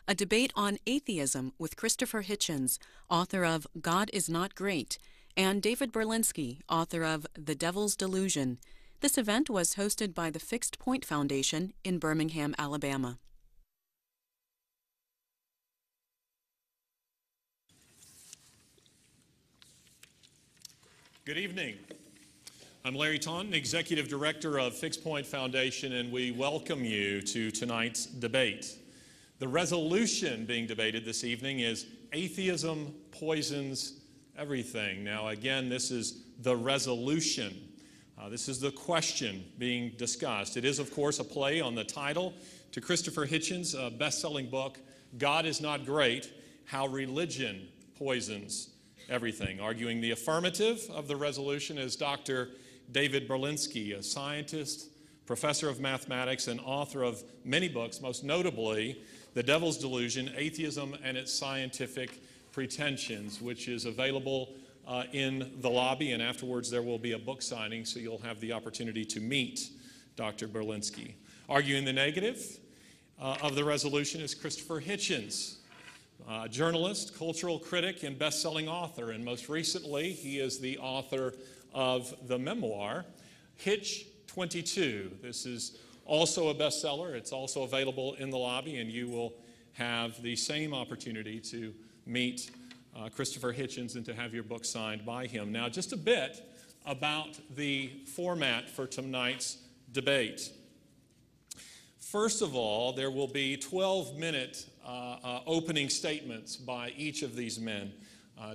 a debate on atheism with Christopher Hitchens, author of God is Not Great, and David Berlinski, author of The Devil's Delusion. This event was hosted by the Fixed Point Foundation in Birmingham, Alabama. Good evening. I'm Larry Taunton, Executive Director of Fixed Point Foundation, and we welcome you to tonight's debate. The resolution being debated this evening is Atheism Poisons Everything. Now, again, this is the resolution. This is the question being discussed. It is, of course, a play on the title to Christopher Hitchens' best-selling book, God is Not Great, How Religion Poisons Everything. Arguing the affirmative of the resolution is Dr. David Berlinski, a scientist, professor of mathematics, and author of many books, most notably The Devil's Delusion, Atheism and Its Scientific Pretensions, which is available in the lobby, and afterwards there will be a book signing, so you'll have the opportunity to meet Dr. Berlinski. Arguing the negative of the resolution is Christopher Hitchens, journalist, cultural critic, and best-selling author, and most recently he is the author of the memoir, Hitch 22. This is also a bestseller. It's also available in the lobby, and you will have the same opportunity to meet Christopher Hitchens and to have your book signed by him. Now, just a bit about the format for tonight's debate. First of all, there will be 12-minute opening statements by each of these men.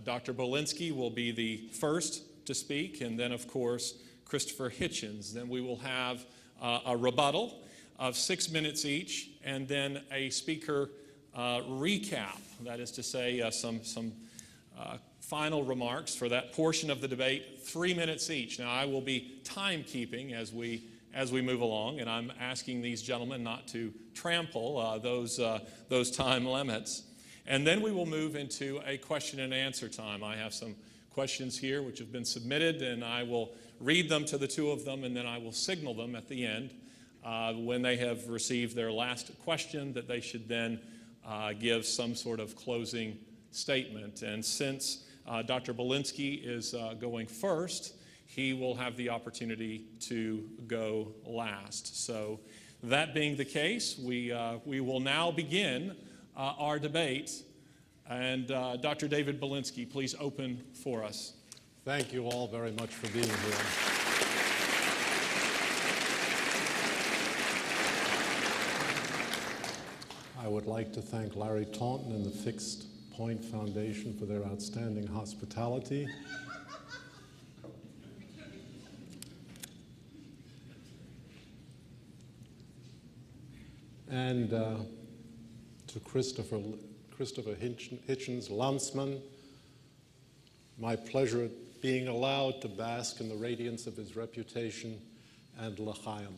Dr. Berlinski will be the first to speak, and then, of course, Christopher Hitchens. Then we will have a rebuttal of 6 minutes each, and then a speaker recap, that is to say, some final remarks for that portion of the debate, 3 minutes each. Now, I will be timekeeping as we move along, and I'm asking these gentlemen not to trample those time limits. And then we will move into a question and answer time. I have some questions here which have been submitted, and I will read them to the two of them, and then I will signal them at the end when they have received their last question that they should then give some sort of closing statement. And since Dr. Berlinski is going first, he will have the opportunity to go last. So that being the case, we will now begin our debate. And Dr. David Berlinski, please open for us. Thank you all very much for being here. I would like to thank Larry Taunton and the Fixed Point Foundation for their outstanding hospitality. And to Christopher Hitchens, Landsman, my pleasure at being allowed to bask in the radiance of his reputation, and l'chaim.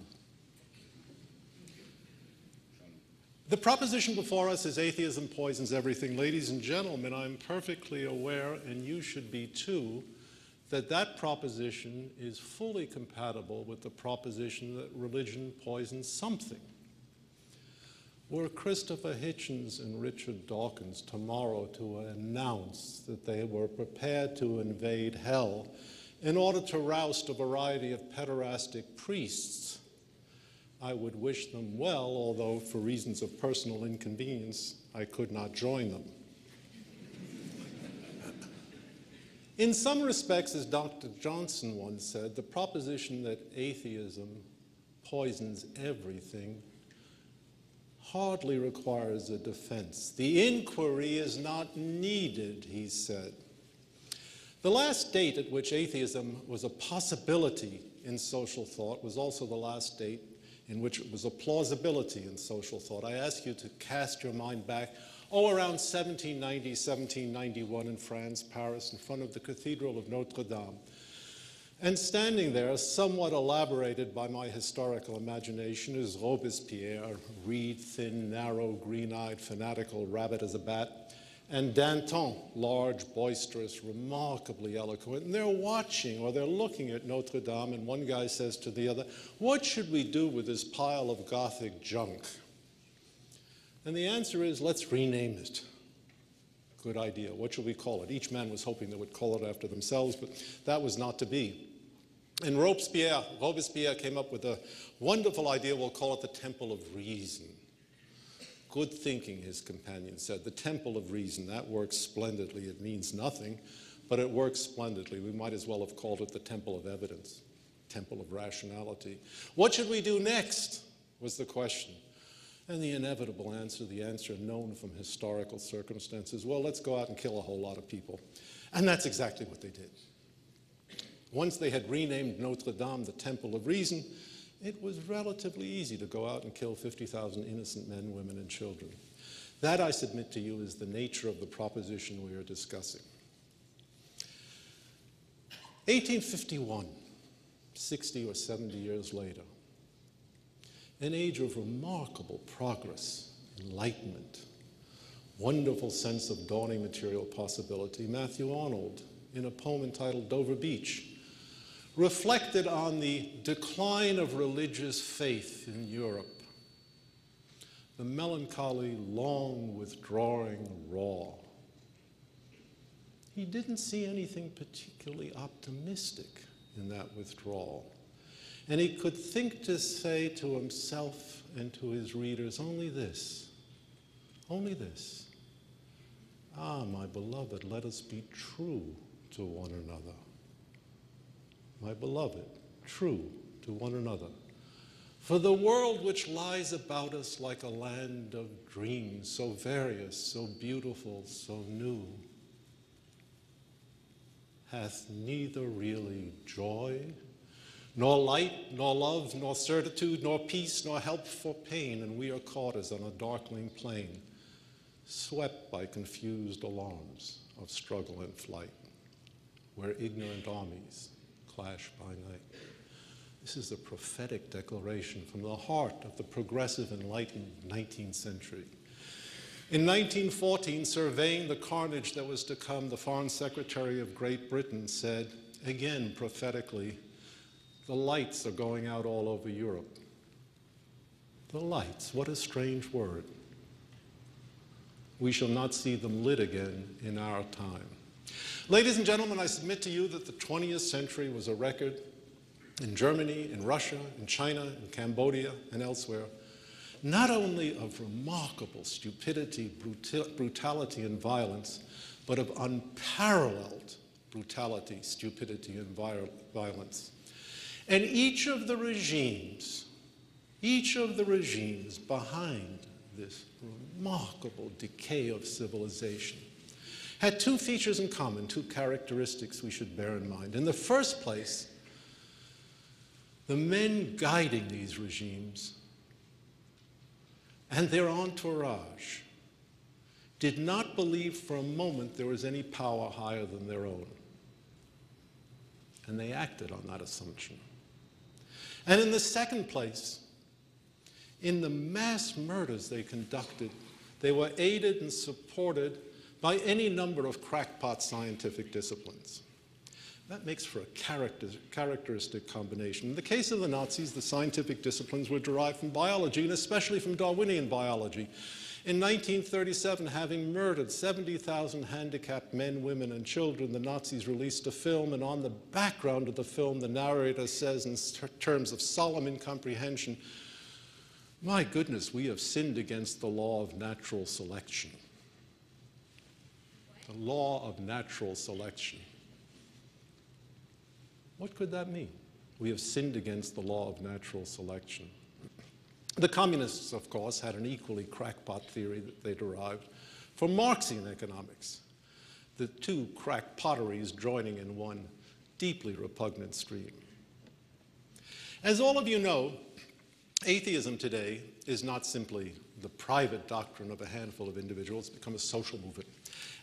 The proposition before us is atheism poisons everything. Ladies and gentlemen, I'm perfectly aware, and you should be too, that that proposition is fully compatible with the proposition that religion poisons something. Were Christopher Hitchens and Richard Dawkins tomorrow to announce that they were prepared to invade hell in order to roust a variety of pederastic priests, I would wish them well, although for reasons of personal inconvenience, I could not join them. In some respects, as Dr. Johnson once said, the proposition that atheism poisons everything hardly requires a defense. The inquiry is not needed, he said. The last date at which atheism was a possibility in social thought was also the last date in which it was a plausibility in social thought. I ask you to cast your mind back, around 1790, 1791 in France, Paris, in front of the Cathedral of Notre Dame. And standing there, somewhat elaborated by my historical imagination, is Robespierre, reed, thin, narrow, green-eyed, fanatical, rabid as a bat, and Danton, large, boisterous, remarkably eloquent. And they're watching, or they're looking at Notre Dame, and one guy says to the other, "What should we do with this pile of Gothic junk?" And the answer is, let's rename it. Good idea. What should we call it? Each man was hoping they would call it after themselves, but that was not to be. And Robespierre came up with a wonderful idea. We'll call it the Temple of Reason. Good thinking, his companion said. The Temple of Reason. That works splendidly. It means nothing, but it works splendidly. We might as well have called it the Temple of Evidence, Temple of Rationality. What should we do next, was the question. And the inevitable answer, the answer known from historical circumstances, well, let's go out and kill a whole lot of people. And that's exactly what they did. Once they had renamed Notre Dame the Temple of Reason, it was relatively easy to go out and kill 50,000 innocent men, women, and children. That, I submit to you, is the nature of the proposition we are discussing. 1851, 60 or 70 years later, an age of remarkable progress, enlightenment, wonderful sense of dawning material possibility. Matthew Arnold, in a poem entitled Dover Beach, reflected on the decline of religious faith in Europe, the melancholy, long withdrawing raw. He didn't see anything particularly optimistic in that withdrawal. And he could think to say to himself and to his readers only this, ah, my beloved, let us be true to one another. My beloved, true to one another. For the world which lies about us like a land of dreams, so various, so beautiful, so new, hath neither really joy, nor light, nor love, nor certitude, nor peace, nor help for pain, and we are caught as on a darkling plain, swept by confused alarms of struggle and flight, where ignorant armies clash by night. This is a prophetic declaration from the heart of the progressive, enlightened 19th century. In 1914, surveying the carnage that was to come, the Foreign Secretary of Great Britain said, again prophetically, the lights are going out all over Europe. The lights, what a strange word. We shall not see them lit again in our time. Ladies and gentlemen, I submit to you that the 20th century was a record in Germany, in Russia, in China, in Cambodia, and elsewhere, not only of remarkable stupidity, brutality, and violence, but of unparalleled brutality, stupidity, and violence. And each of the regimes behind this remarkable decay of civilization had two features in common, two characteristics we should bear in mind. In the first place, the men guiding these regimes and their entourage did not believe for a moment there was any power higher than their own. And they acted on that assumption. And in the second place, in the mass murders they conducted, they were aided and supported by any number of crackpot scientific disciplines. That makes for a characteristic combination. In the case of the Nazis, the scientific disciplines were derived from biology, and especially from Darwinian biology. In 1937, having murdered 70,000 handicapped men, women, and children, the Nazis released a film, and on the background of the film, the narrator says in terms of solemn incomprehension, "My goodness, we have sinned against the law of natural selection." The law of natural selection. What could that mean? We have sinned against the law of natural selection. The communists, of course, had an equally crackpot theory that they derived from Marxian economics, the two crackpotteries joining in one deeply repugnant stream. As all of you know, atheism today is not simply the private doctrine of a handful of individuals. It's become a social movement.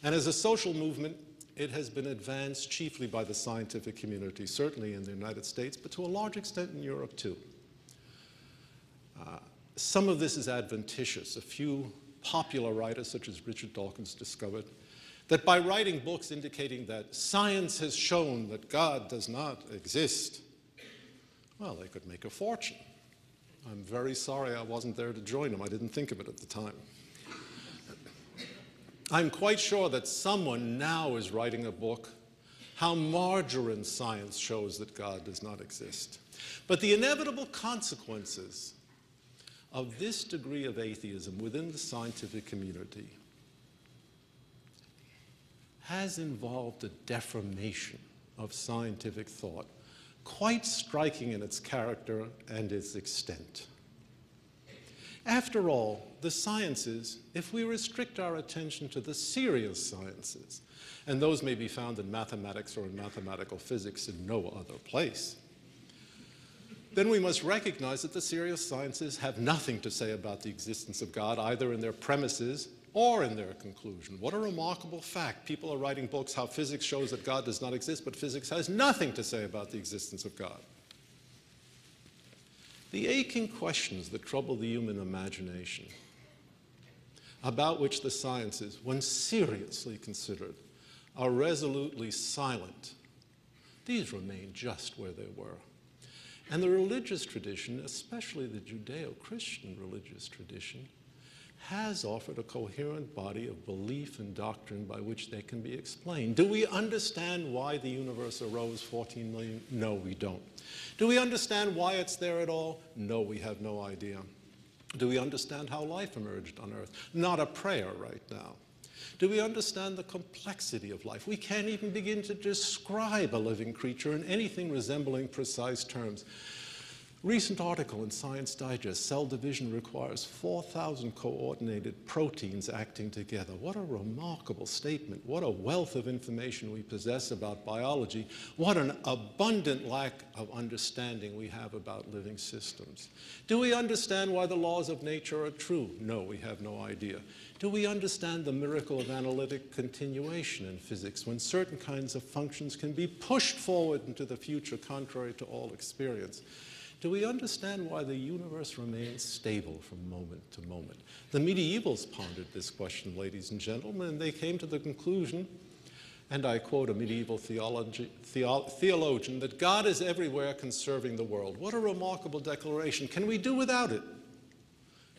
And as a social movement, it has been advanced chiefly by the scientific community, certainly in the United States, but to a large extent in Europe too. Some of this is adventitious. A few popular writers, such as Richard Dawkins, discovered that by writing books indicating that science has shown that God does not exist, well, they could make a fortune. I'm very sorry I wasn't there to join them. I didn't think of it at the time. I'm quite sure that someone now is writing a book, How Margarine Science Shows That God Does Not Exist. But the inevitable consequences of this degree of atheism within the scientific community has involved a deformation of scientific thought, quite striking in its character and its extent. After all, the sciences, if we restrict our attention to the serious sciences, and those may be found in mathematics or in mathematical physics in no other place, then we must recognize that the serious sciences have nothing to say about the existence of God, either in their premises or in their conclusion. What a remarkable fact. People are writing books how physics shows that God does not exist, but physics has nothing to say about the existence of God. The aching questions that trouble the human imagination, about which the sciences, when seriously considered, are resolutely silent, these remain just where they were. And the religious tradition, especially the Judeo-Christian religious tradition, has offered a coherent body of belief and doctrine by which they can be explained. Do we understand why the universe arose 14 million? No, we don't. Do we understand why it's there at all? No, we have no idea. Do we understand how life emerged on Earth? Not a prayer right now. Do we understand the complexity of life? We can't even begin to describe a living creature in anything resembling precise terms. Recent article in Science Digest, cell division requires 4,000 coordinated proteins acting together. What a remarkable statement. What a wealth of information we possess about biology. What an abundant lack of understanding we have about living systems. Do we understand why the laws of nature are true? No, we have no idea. Do we understand the miracle of analytic continuation in physics when certain kinds of functions can be pushed forward into the future contrary to all experience? Do we understand why the universe remains stable from moment to moment? The medievals pondered this question, ladies and gentlemen, and they came to the conclusion, and I quote a medieval theologian, that God is everywhere conserving the world. What a remarkable declaration. Can we do without it?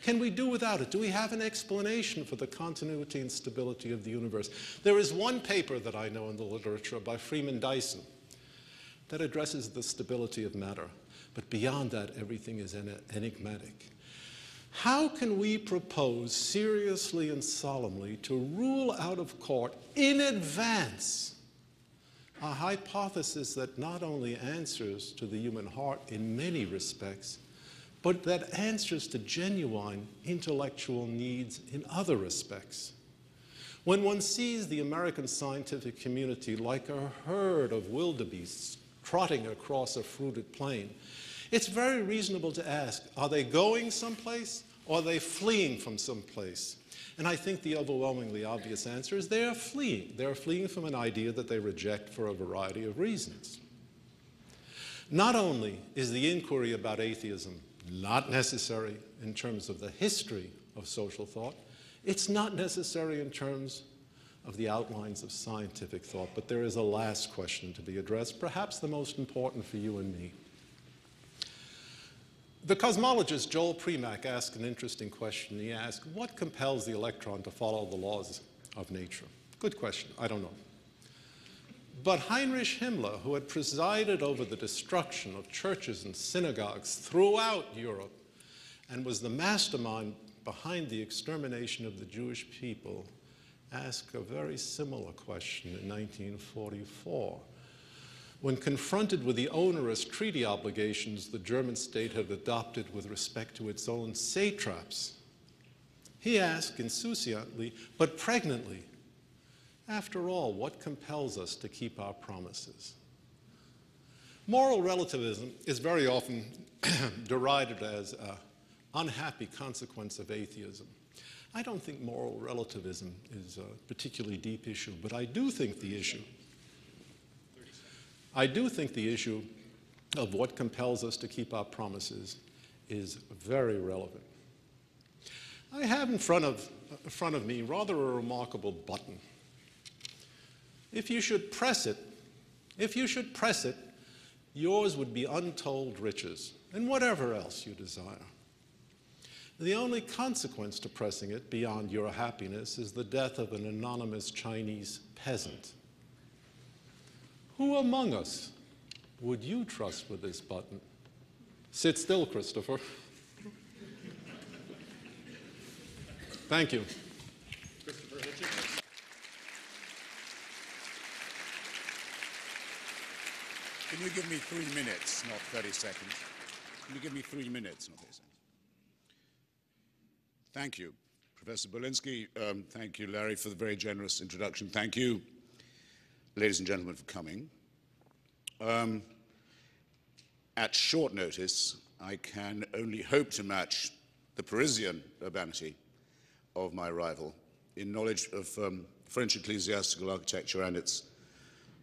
Can we do without it? Do we have an explanation for the continuity and stability of the universe? There is one paper that I know in the literature by Freeman Dyson that addresses the stability of matter. But beyond that, everything is enigmatic. How can we propose seriously and solemnly to rule out of court in advance a hypothesis that not only answers to the human heart in many respects, but that answers to genuine intellectual needs in other respects? When one sees the American scientific community like a herd of wildebeests trotting across a fruited plain, it's very reasonable to ask, are they going someplace or are they fleeing from someplace? And I think the overwhelmingly obvious answer is they are fleeing. They're fleeing from an idea that they reject for a variety of reasons. Not only is the inquiry about atheism not necessary in terms of the history of social thought, it's not necessary in terms of the outlines of scientific thought, but there is a last question to be addressed, perhaps the most important for you and me. The cosmologist Joel Primack asked an interesting question. He asked, what compels the electron to follow the laws of nature? Good question, I don't know. But Heinrich Himmler, who had presided over the destruction of churches and synagogues throughout Europe and was the mastermind behind the extermination of the Jewish people, asked a very similar question in 1944. When confronted with the onerous treaty obligations the German state had adopted with respect to its own satraps, he asked insouciantly, but pregnantly, after all, what compels us to keep our promises? Moral relativism is very often derided as an unhappy consequence of atheism. I don't think moral relativism is a particularly deep issue, but I do think the issue of what compels us to keep our promises is very relevant. I have in front of me rather a remarkable button. If you should press it, yours would be untold riches and whatever else you desire. The only consequence to pressing it beyond your happiness is the death of an anonymous Chinese peasant. Who among us would you trust with this button? Sit still, Christopher. Thank you. Christopher Hitchens. Can you give me 3 minutes, not 30 seconds? Can you give me 3 minutes, not 30 seconds? Thank you, Professor Berlinski. Thank you, Larry, for the very generous introduction. Thank you, ladies and gentlemen, for coming. At short notice, I can only hope to match the Parisian urbanity of my rival in knowledge of French ecclesiastical architecture and its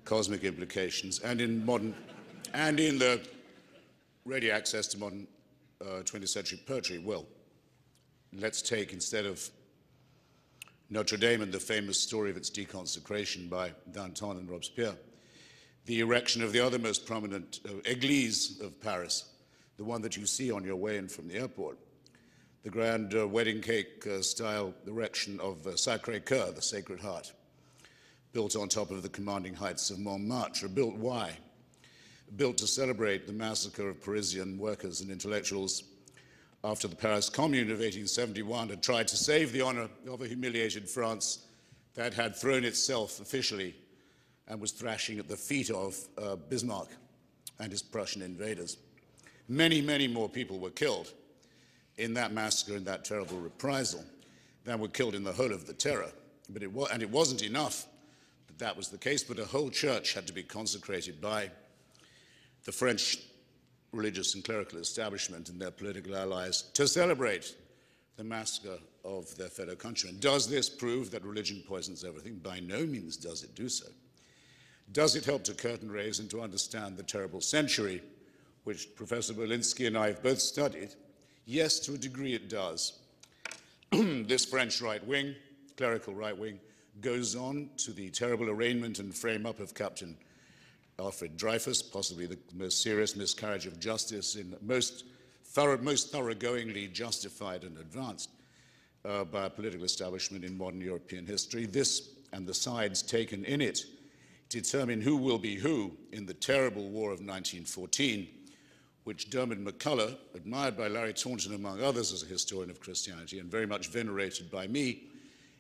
cosmic implications, and in the ready access to modern 20th century poetry. Well, let's take, instead of Notre Dame and the famous story of its deconsecration by Danton and Robespierre, the erection of the other most prominent église of Paris, the one that you see on your way in from the airport, the grand wedding cake style erection of Sacré-Cœur, the Sacred Heart, built on top of the commanding heights of Montmartre. Built why? Built to celebrate the massacre of Parisian workers and intellectuals after the Paris Commune of 1871 had tried to save the honor of a humiliated France that had thrown itself officially and was thrashing at the feet of Bismarck and his Prussian invaders. Many, many more people were killed in that massacre, in that terrible reprisal, than were killed in the whole of the terror. And it wasn't enough that that was the case, but a whole church had to be consecrated by the French religious and clerical establishment and their political allies to celebrate the massacre of their fellow countrymen. Does this prove that religion poisons everything? By no means does it do so. Does it help to curtain raise and to understand the terrible century which Professor Berlinski and I have both studied? Yes, to a degree it does. This French right wing, clerical right wing, goes on to the terrible arraignment and frame up of Captain Alfred Dreyfus, possibly the most serious miscarriage of justice in most thoroughgoingly justified and advanced by a political establishment in modern European history. This and the sides taken in it determine who will be who in the terrible War of 1914, which Dermot McCullough, admired by Larry Taunton among others as a historian of Christianity and very much venerated by me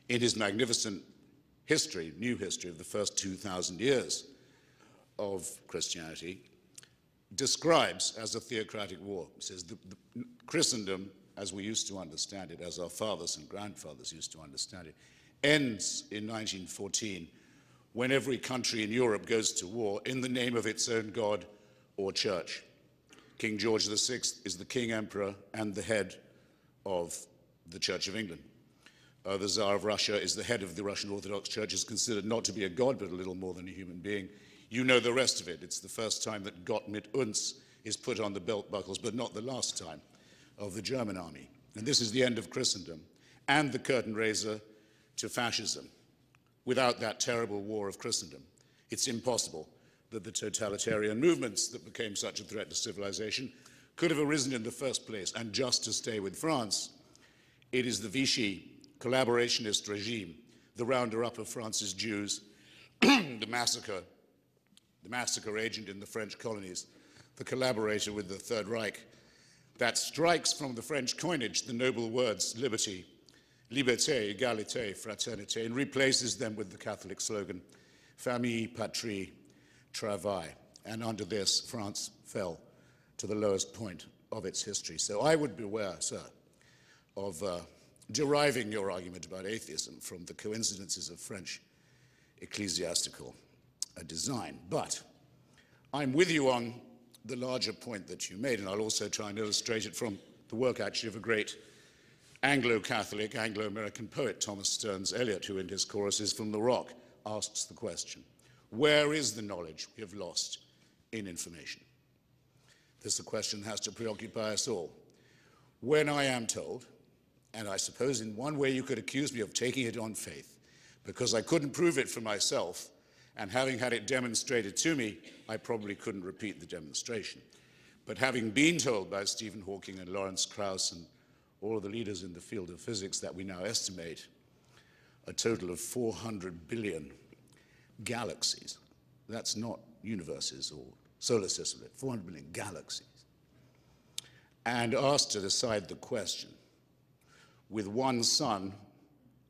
in his magnificent history, new history of the first 2,000 years of Christianity, describes as a theocratic war. He says the Christendom, as we used to understand it, as our fathers and grandfathers used to understand it, ends in 1914 when every country in Europe goes to war in the name of its own God or church. King George VI is the king, emperor, and the head of the Church of England. The Tsar of Russia is the head of the Russian Orthodox Church, is considered not to be a god, but a little more than a human being. You know the rest of it. It's the first time that Gott mit uns is put on the belt buckles, but not the last time, of the German army. And this is the end of Christendom and the curtain raiser to fascism. Without that terrible war of Christendom, it's impossible that the totalitarian movements that became such a threat to civilization could have arisen in the first place. And just to stay with France, it is the Vichy collaborationist regime, the rounder-up of France's Jews, the massacre agent in the French colonies, the collaborator with the Third Reich, that strikes from the French coinage the noble words liberty, liberté, égalité, fraternité, and replaces them with the Catholic slogan, famille, patrie, travail. And under this, France fell to the lowest point of its history. So I would beware, sir, of deriving your argument about atheism from the coincidences of French ecclesiastical design. But I'm with you on the larger point that you made, and I'll also try and illustrate it from the work actually of a great Anglo-Catholic, Anglo-American poet, Thomas Stearns Eliot, who in his choruses from the Rock asks the question, where is the knowledge we have lost in information? This is a question that has to preoccupy us all. When I am told, and I suppose in one way you could accuse me of taking it on faith, because I couldn't prove it for myself, and having had it demonstrated to me, I probably couldn't repeat the demonstration. But having been told by Stephen Hawking and Lawrence Krauss and all of the leaders in the field of physics, that we now estimate a total of 400 billion galaxies. That's not universes or solar systems, 400 billion galaxies. And asked to decide the question, with one sun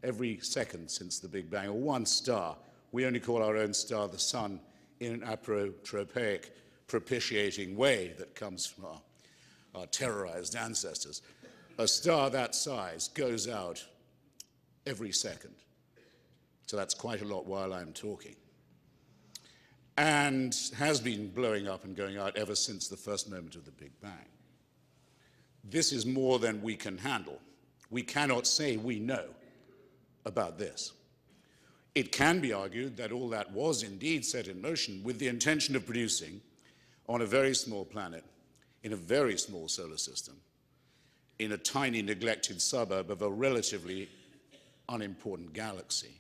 every second since the Big Bang, or one star, we only call our own star the sun in an apotropaic, propitiating way that comes from our terrorized ancestors. A star that size goes out every second. So that's quite a lot while I'm talking. And has been blowing up and going out ever since the first moment of the Big Bang. This is more than we can handle. We cannot say we know about this. It can be argued that all that was indeed set in motion with the intention of producing, on a very small planet, in a very small solar system, in a tiny neglected suburb of a relatively unimportant galaxy,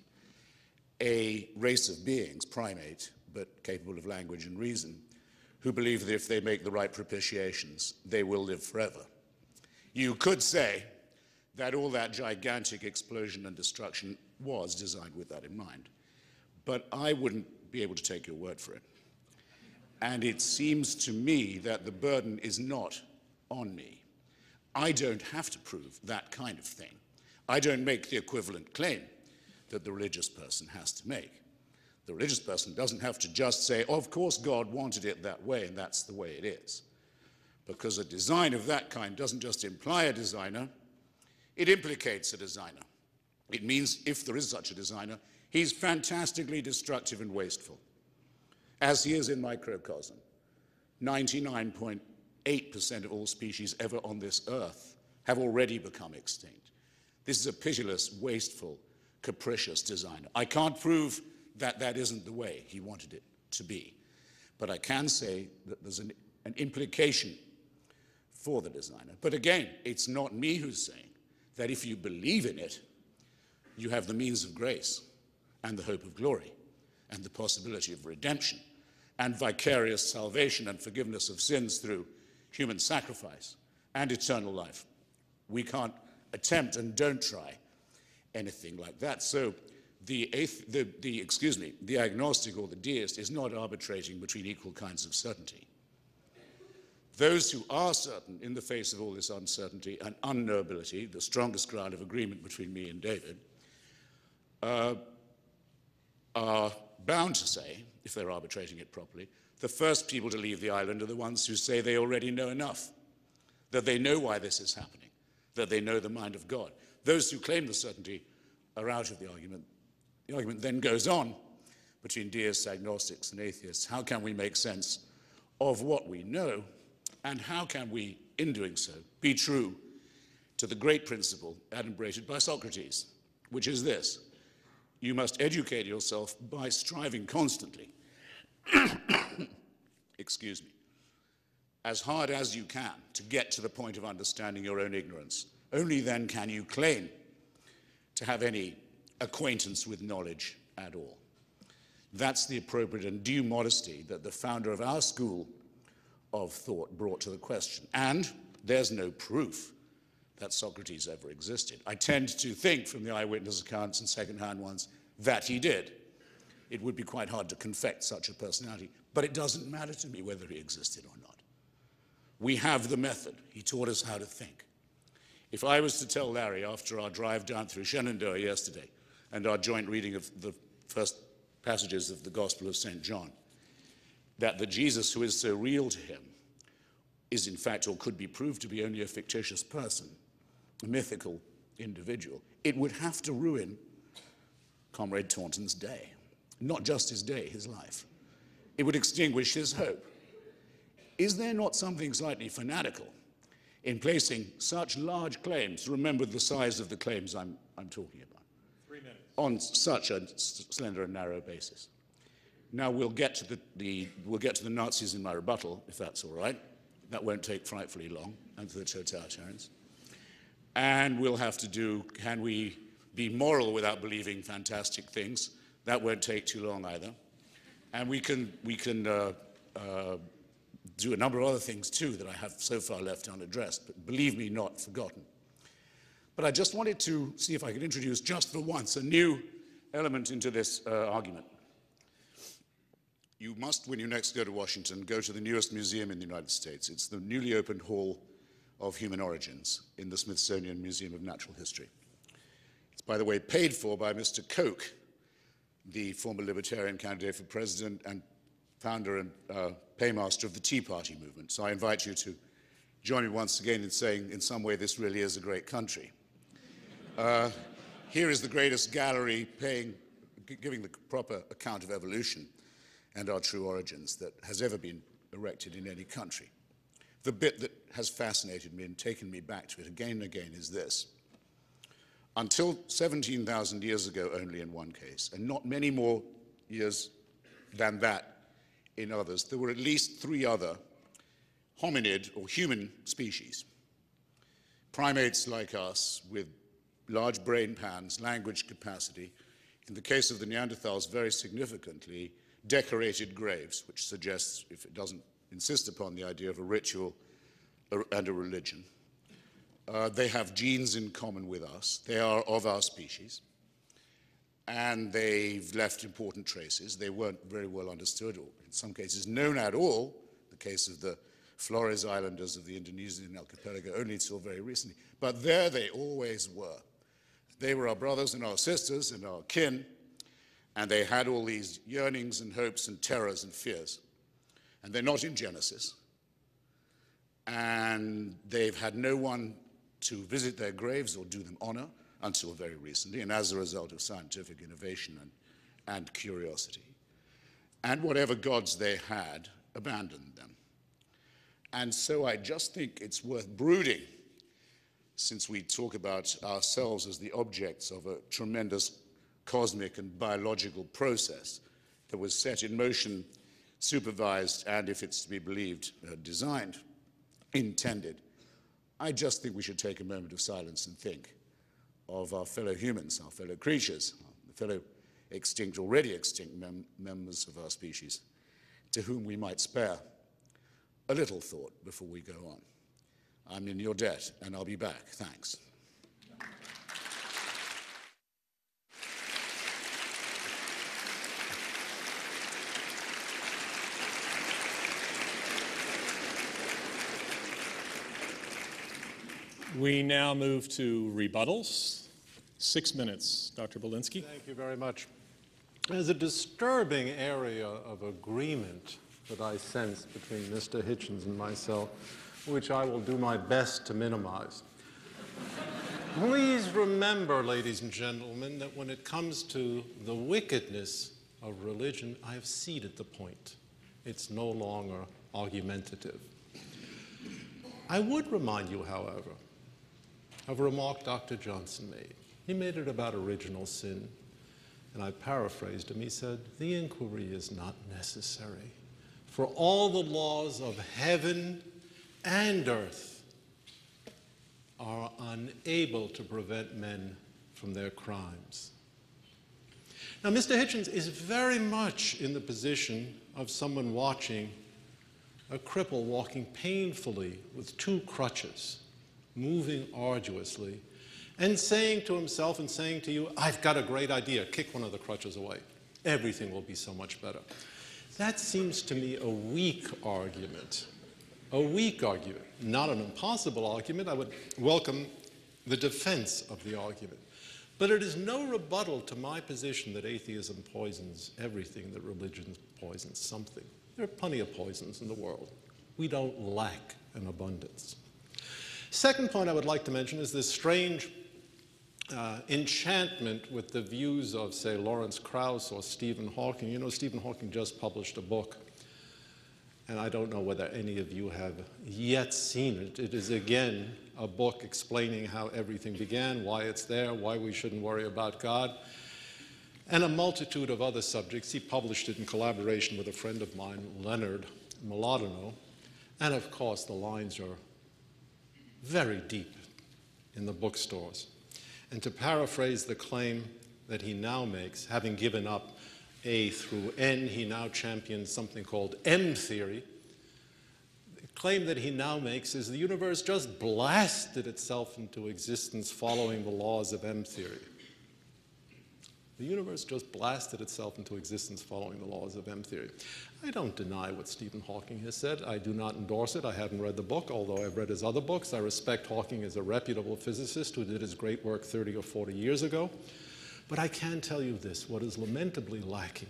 a race of beings, primate, but capable of language and reason, who believe that if they make the right propitiations, they will live forever. You could say that all that gigantic explosion and destruction was designed with that in mind. But I wouldn't be able to take your word for it. And it seems to me that the burden is not on me. I don't have to prove that kind of thing. I don't make the equivalent claim that the religious person has to make. The religious person doesn't have to just say, of course God wanted it that way and that's the way it is. Because a design of that kind doesn't just imply a designer, it implicates a designer. It means if there is such a designer, he's fantastically destructive and wasteful, as he is in microcosm. 99.8% of all species ever on this earth have already become extinct. This is a pitiless, wasteful, capricious designer. I can't prove that that isn't the way he wanted it to be, but I can say that there's an implication for the designer. But again, it's not me who's saying that if you believe in it, you have the means of grace and the hope of glory and the possibility of redemption and vicarious salvation and forgiveness of sins through human sacrifice and eternal life. We can't attempt and don't try anything like that. So the agnostic or the deist is not arbitrating between equal kinds of certainty. Those who are certain in the face of all this uncertainty and unknowability, the strongest ground of agreement between me and David, are bound to say, if they're arbitrating it properly, the first people to leave the island are the ones who say they already know enough, that they know why this is happening, that they know the mind of God. Those who claim the certainty are out of the argument. The argument then goes on between deists, agnostics, and atheists. How can we make sense of what we know? And how can we, in doing so, be true to the great principle adumbrated by Socrates, which is this: you must educate yourself by striving constantly, excuse me, as hard as you can to get to the point of understanding your own ignorance. Only then can you claim to have any acquaintance with knowledge at all. That's the appropriate and due modesty that the founder of our school of thought brought to the question. And there's no proof that Socrates ever existed. I tend to think from the eyewitness accounts and second-hand ones that he did. It would be quite hard to confect such a personality, but it doesn't matter to me whether he existed or not. We have the method. He taught us how to think. If I was to tell Larry after our drive down through Shenandoah yesterday and our joint reading of the first passages of the Gospel of St. John, that the Jesus who is so real to him is in fact, or could be proved to be, only a fictitious person, a mythical individual, it would have to ruin Comrade Taunton's day. Not just his day, his life. It would extinguish his hope. Is there not something slightly fanatical in placing such large claims, remember the size of the claims I'm talking about, 3 minutes, on such a slender and narrow basis? Now we'll get to the Nazis in my rebuttal, if that's all right. That won't take frightfully long, and to the totalitarians. And we'll have to do, can we be moral without believing fantastic things? That won't take too long either. And we can do a number of other things too that I have so far left unaddressed, but believe me, not forgotten. But I just wanted to see if I could introduce just for once a new element into this argument. You must, when you next go to Washington, go to the newest museum in the United States. It's the newly opened Hall of Human Origins in the Smithsonian Museum of Natural History. It's, by the way, paid for by Mr. Koch, the former Libertarian candidate for president and founder and paymaster of the Tea Party movement. So I invite you to join me once again in saying, in some way, this really is a great country. Here is the greatest gallery giving the proper account of evolution and our true origins that has ever been erected in any country. The bit that has fascinated me and taken me back to it again and again is this. Until 17,000 years ago only in one case, and not many more years than that in others, there were at least 3 other hominid or human species. Primates like us with large brain pans, language capacity, in the case of the Neanderthals very significantly, decorated graves, which suggests, if it doesn't insist upon the idea of a ritual and a religion. They have genes in common with us. They are of our species. And they've left important traces. They weren't very well understood, or in some cases known at all, the case of the Flores Islanders of the Indonesian archipelago, only until very recently. But there they always were. They were our brothers and our sisters and our kin, and they had all these yearnings and hopes and terrors and fears. And they're not in Genesis. And they've had no one to visit their graves or do them honor until very recently, and as a result of scientific innovation and curiosity. And whatever gods they had, abandoned them. And so I just think it's worth brooding, since we talk about ourselves as the objects of a tremendous cosmic and biological process that was set in motion, supervised, and, if it's to be believed, designed, intended. I just think we should take a moment of silence and think of our fellow humans, our fellow creatures, the fellow extinct, already extinct members of our species, to whom we might spare a little thought before we go on. I'm in your debt, and I'll be back. Thanks. We now move to rebuttals. 6 minutes, Dr. Berlinski. Thank you very much. There's a disturbing area of agreement that I sense between Mr. Hitchens and myself, which I will do my best to minimize. Please remember, ladies and gentlemen, that when it comes to the wickedness of religion, I have ceded the point. It's no longer argumentative. I would remind you, however, of a remark Dr. Johnson made. He made it about original sin, and I paraphrased him. He said, "The inquiry is not necessary, for all the laws of heaven and earth are unable to prevent men from their crimes." Now, Mr. Hitchens is very much in the position of someone watching a cripple walking painfully with 2 crutches, moving arduously, and saying to himself and saying to you, "I've got a great idea, kick one of the crutches away. Everything will be so much better." That seems to me a weak argument. A weak argument, not an impossible argument. I would welcome the defense of the argument. But it is no rebuttal to my position that atheism poisons everything, that religion poisons something. There are plenty of poisons in the world. We don't lack an abundance. Second point I would like to mention is this strange enchantment with the views of, say, Lawrence Krauss or Stephen Hawking. You know, Stephen Hawking just published a book, and I don't know whether any of you have yet seen it. It is, again, a book explaining how everything began, why it's there, why we shouldn't worry about God, and a multitude of other subjects. He published it in collaboration with a friend of mine, Leonard Mlodinow, and of course the lines are very deep in the bookstores. And to paraphrase the claim that he now makes, having given up A through N, he now champions something called M theory. claim that he now makes is the universe just blasted itself into existence following the laws of M theory. The universe just blasted itself into existence following the laws of M theory. I don't deny what Stephen Hawking has said. I do not endorse it. I haven't read the book, although I've read his other books. I respect Hawking as a reputable physicist who did his great work 30 or 40 years ago. But I can tell you this, what is lamentably lacking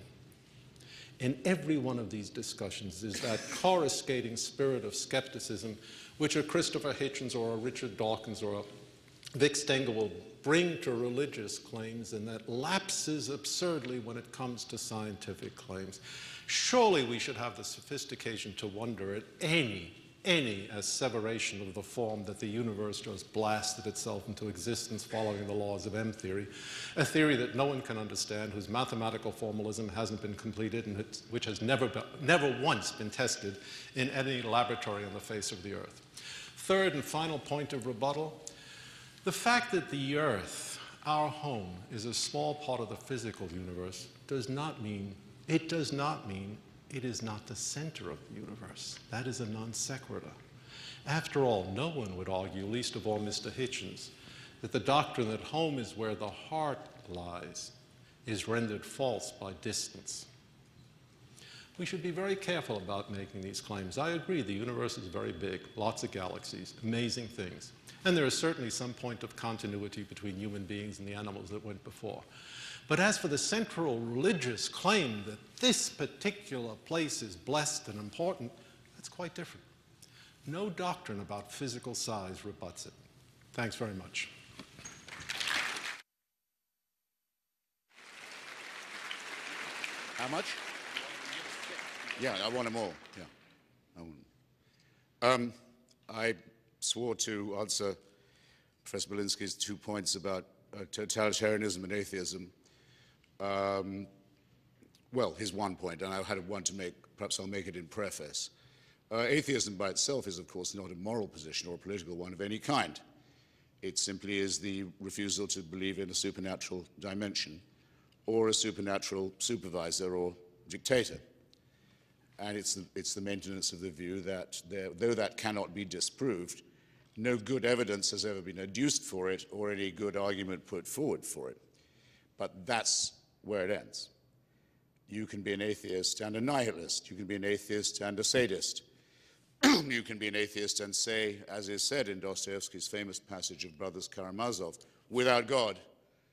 in every one of these discussions is that coruscating spirit of skepticism which a Christopher Hitchens or a Richard Dawkins or a Vic Stengel will bring to religious claims, and that lapses absurdly when it comes to scientific claims. Surely we should have the sophistication to wonder at any asseveration of the form that the universe just blasted itself into existence following the laws of M theory, a theory that no one can understand, whose mathematical formalism hasn't been completed, and which has never once been tested in any laboratory on the face of the earth. Third and final point of rebuttal, the fact that the Earth, our home, is a small part of the physical universe does not mean it is not the center of the universe. That is a non sequitur. After all, no one would argue, least of all Mr. Hitchens, that the doctrine that home is where the heart lies is rendered false by distance. We should be very careful about making these claims. I agree, the universe is very big, lots of galaxies, amazing things. And there is certainly some point of continuity between human beings and the animals that went before. But as for the central religious claim that this particular place is blessed and important, that's quite different. No doctrine about physical size rebuts it. Thanks very much. How much? Yeah, I want them all. Yeah, I want them. I swore to answer Professor Berlinski's 2 points about totalitarianism and atheism. Well, his 1 point, and I had one to make, perhaps I'll make it in preface. Atheism by itself is, of course, not a moral position or a political one of any kind. It simply is the refusal to believe in a supernatural dimension or a supernatural supervisor or dictator. And it's the maintenance of the view that though that cannot be disproved, no good evidence has ever been adduced for it or any good argument put forward for it. But that's where it ends. You can be an atheist and a nihilist. You can be an atheist and a sadist. You can be an atheist and say, as is said in Dostoevsky's famous passage of Brothers Karamazov, without God,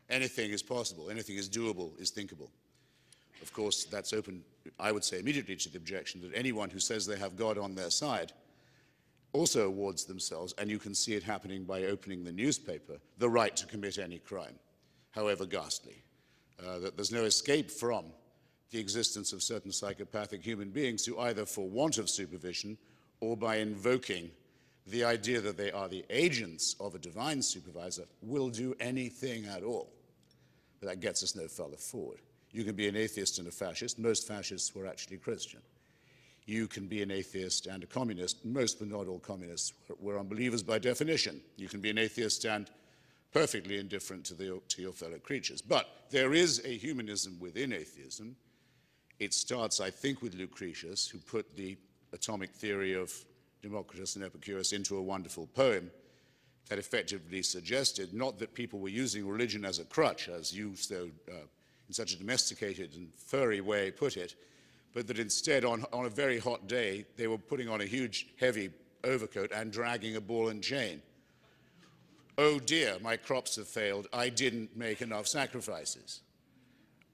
anything is possible, anything is doable, is thinkable. Of course, that's open, I would say, immediately to the objection that anyone who says they have God on their side also awards themselves, and you can see it happening by opening the newspaper, the right to commit any crime, however ghastly. That there's no escape from the existence of certain psychopathic human beings who either for want of supervision or by invoking the idea that they are the agents of a divine supervisor will do anything at all. But that gets us no further forward. You can be an atheist and a fascist. Most fascists were actually Christian. You can be an atheist and a communist. Most, but not all communists, were unbelievers by definition. You can be an atheist and perfectly indifferent to your fellow creatures. But there is a humanism within atheism. It starts, I think, with Lucretius, who put the atomic theory of Democritus and Epicurus into a wonderful poem that effectively suggested not that people were using religion as a crutch, as you so in such a domesticated and furry way put it, but that instead on a very hot day they were putting on a huge heavy overcoat and dragging a ball and chain. Oh dear, my crops have failed, I didn't make enough sacrifices.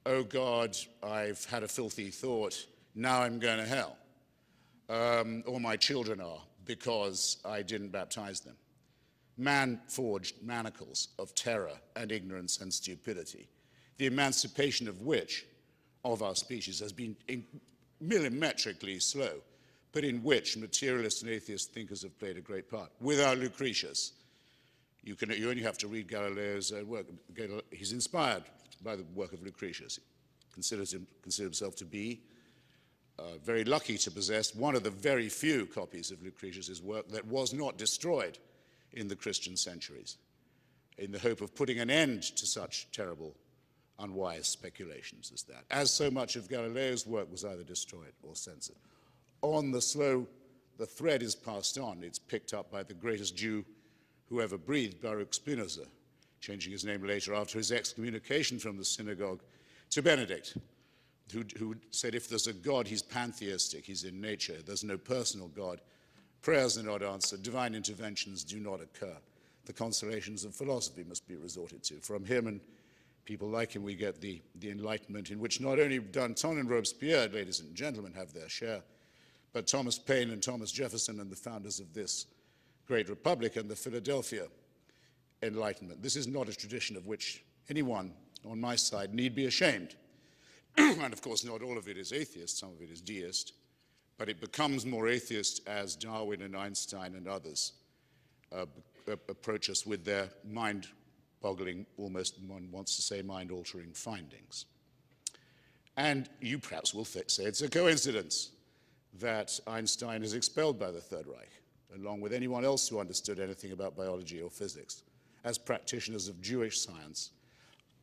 Oh God, I've had a filthy thought, now I'm going to hell. Or my children are, because I didn't baptize them. Man forged manacles of terror and ignorance and stupidity, the emancipation of which, of our species, has been millimetrically slow, but in which materialist and atheist thinkers have played a great part. Without Lucretius, you only have to read Galileo's work. He's inspired by the work of Lucretius. He considers himself to be very lucky to possess one of the very few copies of Lucretius's work that was not destroyed in the Christian centuries, in the hope of putting an end to such terrible, unwise speculations as that, as so much of Galileo's work was either destroyed or censored. On the slow the thread is passed on. It's picked up by the greatest Jew who ever breathed, Baruch Spinoza, changing his name later after his excommunication from the synagogue to Benedict, who said if there's a God, he's pantheistic, he's in nature, there's no personal God. Prayers are not answered, divine interventions do not occur. The consolations of philosophy must be resorted to. From him and people like him, we get the Enlightenment in which not only Danton and Robespierre, ladies and gentlemen, have their share, but Thomas Paine and Thomas Jefferson and the founders of this great republic and the Philadelphia Enlightenment. This is not a tradition of which anyone on my side need be ashamed. And of course, not all of it is atheist, some of it is deist, but it becomes more atheist as Darwin and Einstein and others approach us with their mind-boggling, almost one wants to say mind-altering findings. And you perhaps will say it's a coincidence that Einstein is expelled by the Third Reich, along with anyone else who understood anything about biology or physics. As practitioners of Jewish science,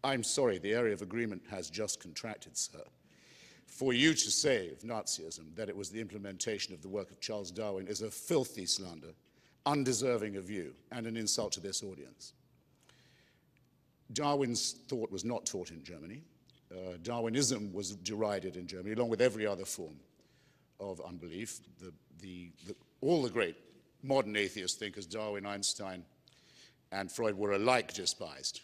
I'm sorry, the area of agreement has just contracted, sir. For you to say of Nazism that it was the implementation of the work of Charles Darwin is a filthy slander, undeserving of you, and an insult to this audience. Darwin's thought was not taught in Germany. Darwinism was derided in Germany, along with every other form of unbelief. All the great modern atheist thinkers, Darwin, Einstein, and Freud, were alike despised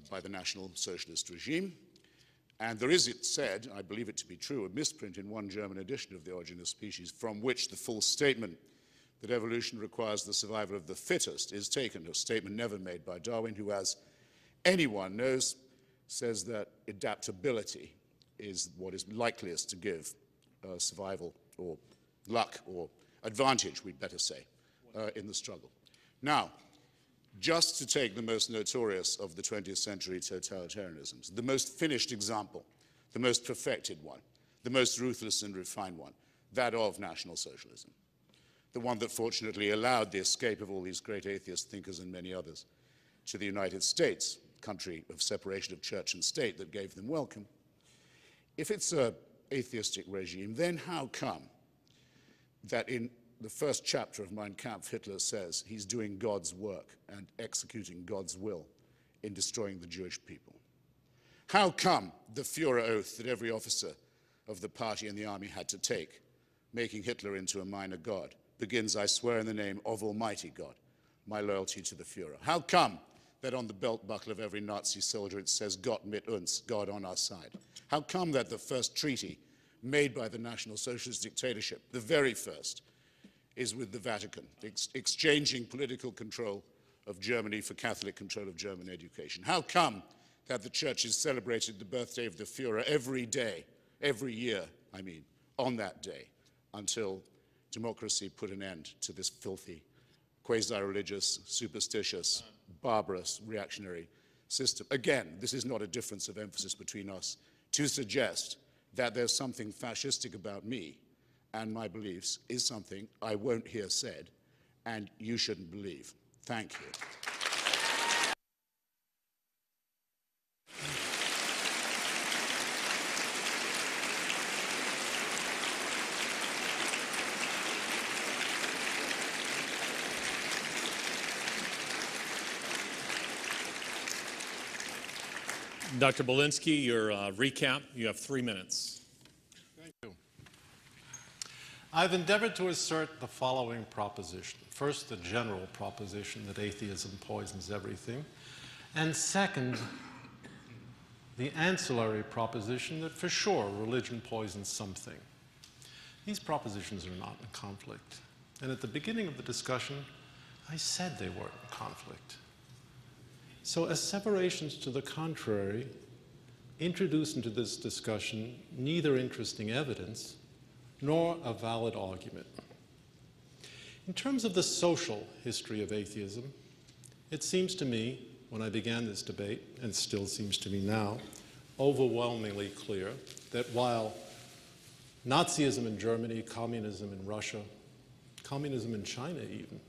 by the National Socialist regime. And there is, it said, I believe it to be true, a misprint in one German edition of The Origin of Species, from which the full statement that evolution requires the survival of the fittest is taken, a statement never made by Darwin, who, as anyone knows, says that adaptability is what is likeliest to give survival or luck or advantage, we'd better say, in the struggle. Now, just to take the most notorious of the 20th century totalitarianisms, the most finished example, the most perfected one, the most ruthless and refined one, that of National Socialism, the one that fortunately allowed the escape of all these great atheist thinkers and many others to the United States, country of separation of church and state that gave them welcome. If it's an atheistic regime, then how come that in the first chapter of Mein Kampf, Hitler says he's doing God's work and executing God's will in destroying the Jewish people? How come the Führer oath that every officer of the party and the army had to take, making Hitler into a minor god, begins, I swear in the name of Almighty God, my loyalty to the Führer? How come that on the belt buckle of every Nazi soldier it says Gott mit uns, God on our side? How come that the first treaty made by the National Socialist dictatorship, the very first, is with the Vatican, exchanging political control of Germany for Catholic control of German education? How come that the churches celebrated the birthday of the Führer every day, every year, I mean, on that day, until democracy put an end to this filthy, quasi-religious, superstitious, barbarous, reactionary system? Again, this is not a difference of emphasis between us to suggest that there's something fascistic about me and my beliefs is something I won't hear said, and you shouldn't believe. Thank you. Dr. Berlinski, your recap, you have 3 minutes. Thank you. I've endeavored to assert the following proposition. First, the general proposition that atheism poisons everything. And second, the ancillary proposition that for sure religion poisons something. These propositions are not in conflict. And at the beginning of the discussion, I said they weren't in conflict. So asseverations to the contrary introduce into this discussion neither interesting evidence nor a valid argument. In terms of the social history of atheism, it seems to me, when I began this debate, and still seems to me now, overwhelmingly clear that while Nazism in Germany, communism in Russia, communism in China even,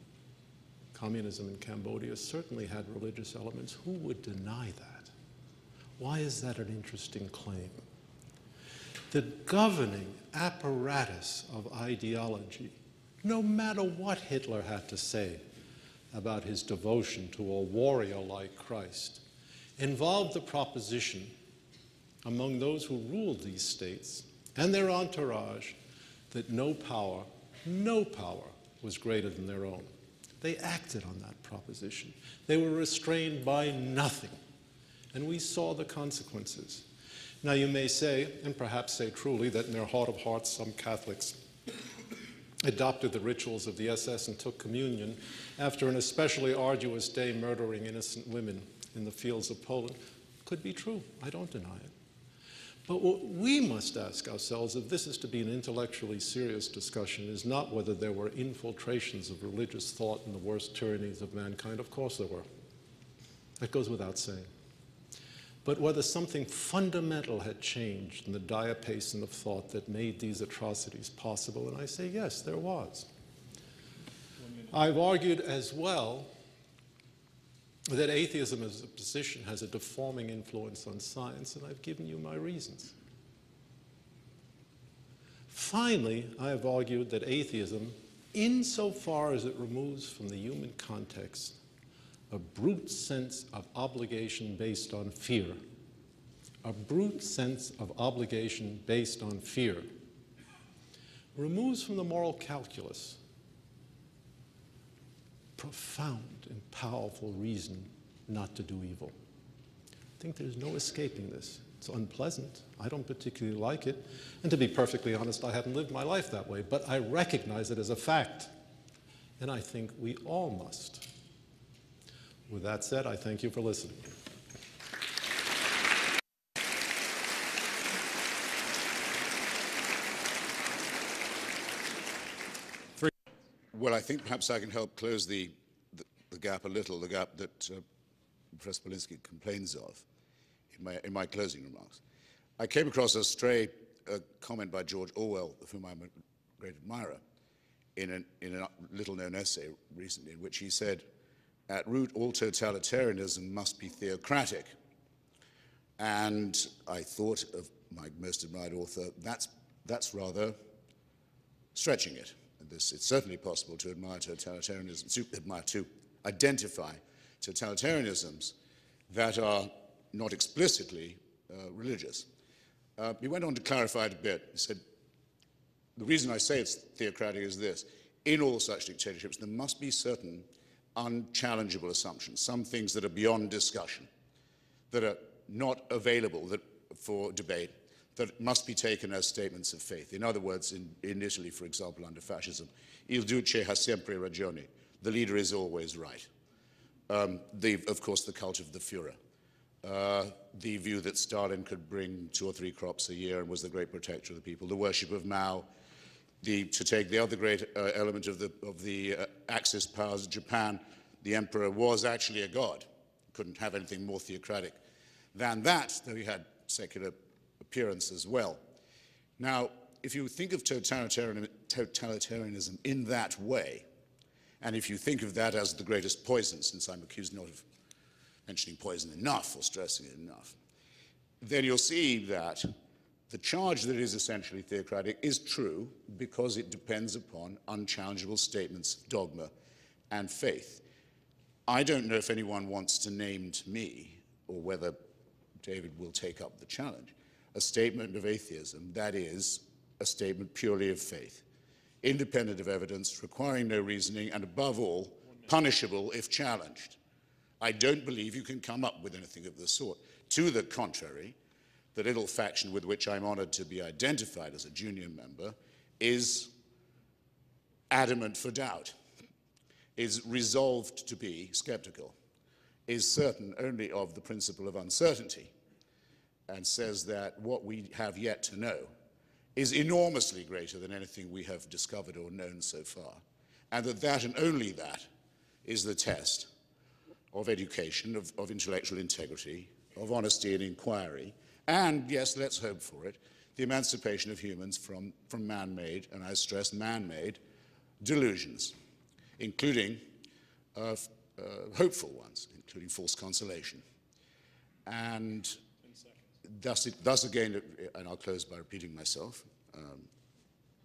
communism in Cambodia certainly had religious elements. Who would deny that? Why is that an interesting claim? The governing apparatus of ideology no matter what Hitler had to say about his devotion to a warrior like Christ, involved the proposition among those who ruled these states and their entourage that no power was greater than their own. They acted on that proposition. They were restrained by nothing, and we saw the consequences. Now you may say, and perhaps say truly, that in their heart of hearts some Catholics adopted the rituals of the SS and took communion after an especially arduous day murdering innocent women in the fields of Poland. Could be true, I don't deny it. But what we must ask ourselves, if this is to be an intellectually serious discussion, is not whether there were infiltrations of religious thought in the worst tyrannies of mankind. Of course there were. That goes without saying. But whether something fundamental had changed in the diapason of thought that made these atrocities possible, and I say yes, there was. I've argued as well that atheism as a position has a deforming influence on science, and I've given you my reasons. Finally, I have argued that atheism, insofar as it removes from the human context a brute sense of obligation based on fear, removes from the moral calculus profound and powerful reason not to do evil. I think there's no escaping this. It's unpleasant. I don't particularly like it. And to be perfectly honest, I haven't lived my life that way, but I recognize it as a fact. And I think we all must. With that said, I thank you for listening. Well, I think perhaps I can help close the gap a little, the gap that Professor Berlinski complains of in my closing remarks. I came across a stray comment by George Orwell, of whom I'm a great admirer, in a little-known essay recently, in which he said, "At root, all totalitarianism must be theocratic." And I thought of my most admired author, that's rather stretching it. It's certainly possible to admire totalitarianism, to identify totalitarianisms that are not explicitly religious. He went on to clarify it a bit. He said, the reason I say it's theocratic is this: in all such dictatorships, there must be certain unchallengeable assumptions, some things that are beyond discussion, that are not available for debate, that must be taken as statements of faith. In other words, in Italy, for example, under fascism, il duce ha sempre ragione, the leader is always right. Of course, the cult of the Führer, the view that Stalin could bring 2 or 3 crops a year and was the great protector of the people, the worship of Mao, to take the other great element of the Axis powers, Japan, the emperor was actually a god. Couldn't have anything more theocratic than that, though he had secular appearance as well. Now, if you think of totalitarianism in that way, and if you think of that as the greatest poison, since I'm accused not of mentioning poison enough or stressing it enough, then you'll see that the charge that is essentially theocratic is true because it depends upon unchallengeable statements of dogma and faith. I don't know if anyone wants to name to me, or whether David will take up the challenge, a statement of atheism that is a statement purely of faith, independent of evidence, requiring no reasoning, and above all, punishable if challenged. I don't believe you can come up with anything of the sort. To the contrary, the little faction with which I'm honored to be identified as a junior member is adamant for doubt, is resolved to be skeptical, is certain only of the principle of uncertainty, and says that what we have yet to know is enormously greater than anything we have discovered or known so far, and that and only that is the test of education, of intellectual integrity, of honesty and inquiry, and, yes, let's hope for it, the emancipation of humans from man-made, and I stress man-made, delusions, including hopeful ones, including false consolation. And thus again, and I'll close by repeating myself,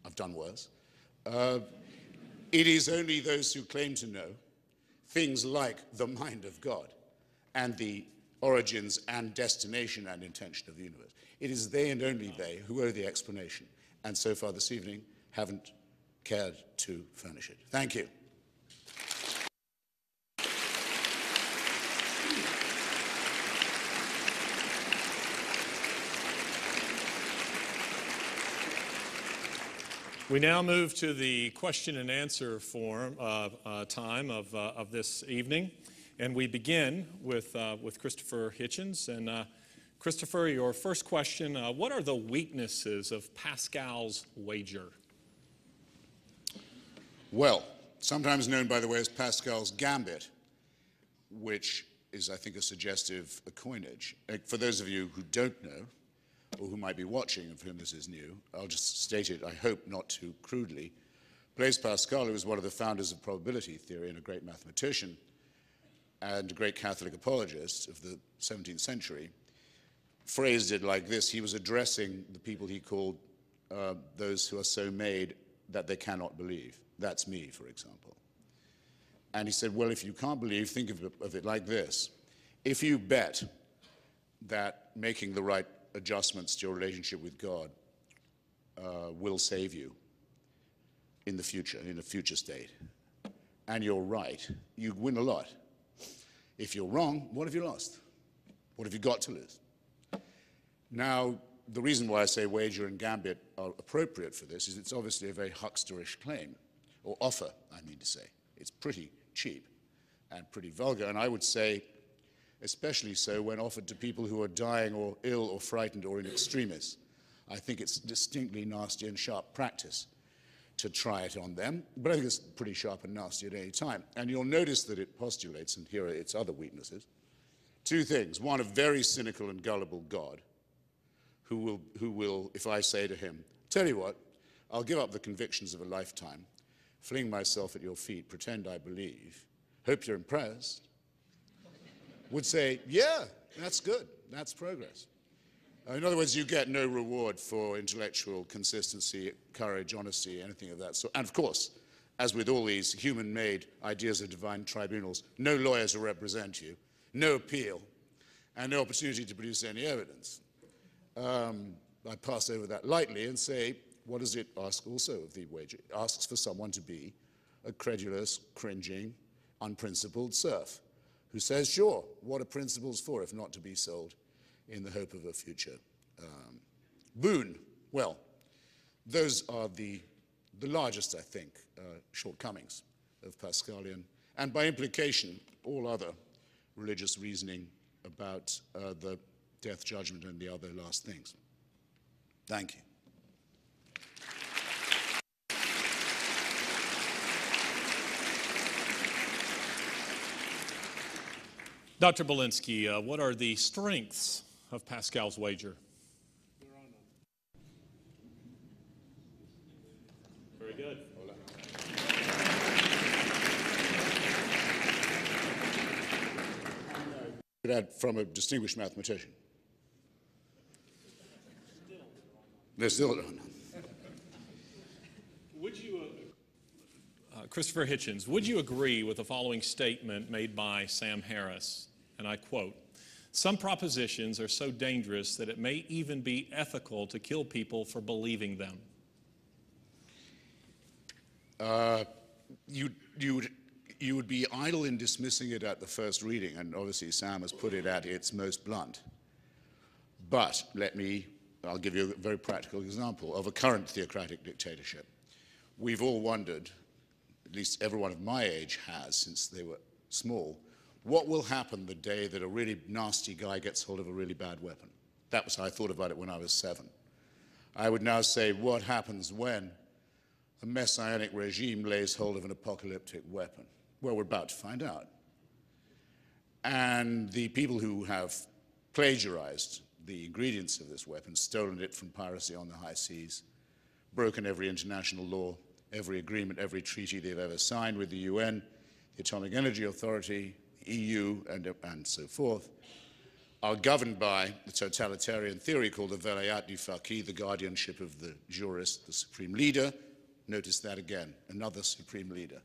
I've done worse, It is only those who claim to know things like the mind of God and the origins and destination and intention of the universe. It is they and only they who owe the explanation, and so far this evening haven't cared to furnish it. Thank you. We now move to the question and answer time of this evening, and we begin with Christopher Hitchens. And Christopher, your first question: what are the weaknesses of Pascal's wager? Well, sometimes known, by the way, as Pascal's gambit, which is, I think, a suggestive coinage. For those of you who don't know, or who might be watching, of whom this is new, I'll just state it, I hope not too crudely. Blaise Pascal, who was one of the founders of probability theory and a great mathematician and a great Catholic apologist of the 17th century, phrased it like this. He was addressing the people he called those who are so made that they cannot believe. That's me, for example. And he said, well, if you can't believe, think of it like this. If you bet that making the right adjustments to your relationship with God will save you in the future, in a future state, and you're right, you win a lot. If you're wrong, what have you lost? What have you got to lose? Now, the reason why I say wager and gambit are appropriate for this is it's obviously a very hucksterish claim, or offer, I mean to say. It's pretty cheap and pretty vulgar, and I would say especially so when offered to people who are dying or ill or frightened or in extremis. I think it's distinctly nasty and sharp practice to try it on them, but I think it's pretty sharp and nasty at any time. And you'll notice that it postulates, and here are its other weaknesses, two things. One, a very cynical and gullible God who will, if I say to him, tell you what, I'll give up the convictions of a lifetime, fling myself at your feet, pretend I believe, hope you're impressed, would say, yeah, that's good, that's progress. In other words, you get no reward for intellectual consistency, courage, honesty, anything of that sort. And of course, as with all these human-made ideas of divine tribunals, no lawyer to represent you, no appeal, and no opportunity to produce any evidence. I pass over that lightly and say, what does it ask also of the wager? It asks for someone to be a credulous, cringing, unprincipled serf who says, sure, what are principles for if not to be sold in the hope of a future boon? Well, those are the largest, I think, shortcomings of Pascalian, and by implication, all other religious reasoning about the death judgment and the other last things. Thank you. Dr. Berlinski, what are the strengths of Pascal's wager? Very good. That from a distinguished mathematician. They're still on. Would you, Christopher Hitchens, would you agree with the following statement made by Sam Harris? And I quote, "Some propositions are so dangerous that it may even be ethical to kill people for believing them." You would be idle in dismissing it at the first reading, and obviously Sam has put it at its most blunt. But I'll give you a very practical example of a current theocratic dictatorship. We've all wondered, at least everyone of my age has since they were small, what will happen the day that a really nasty guy gets hold of a really bad weapon? That was how I thought about it when I was 7. I would now say, what happens when a messianic regime lays hold of an apocalyptic weapon? Well, we're about to find out. And the people who have plagiarized the ingredients of this weapon, stolen it from piracy on the high seas, broken every international law, every agreement, every treaty they've ever signed with the UN, the Atomic Energy Authority, the EU, and so forth, are governed by the totalitarian theory called the velayat du faqih, the guardianship of the jurist, the supreme leader, notice that again, another supreme leader,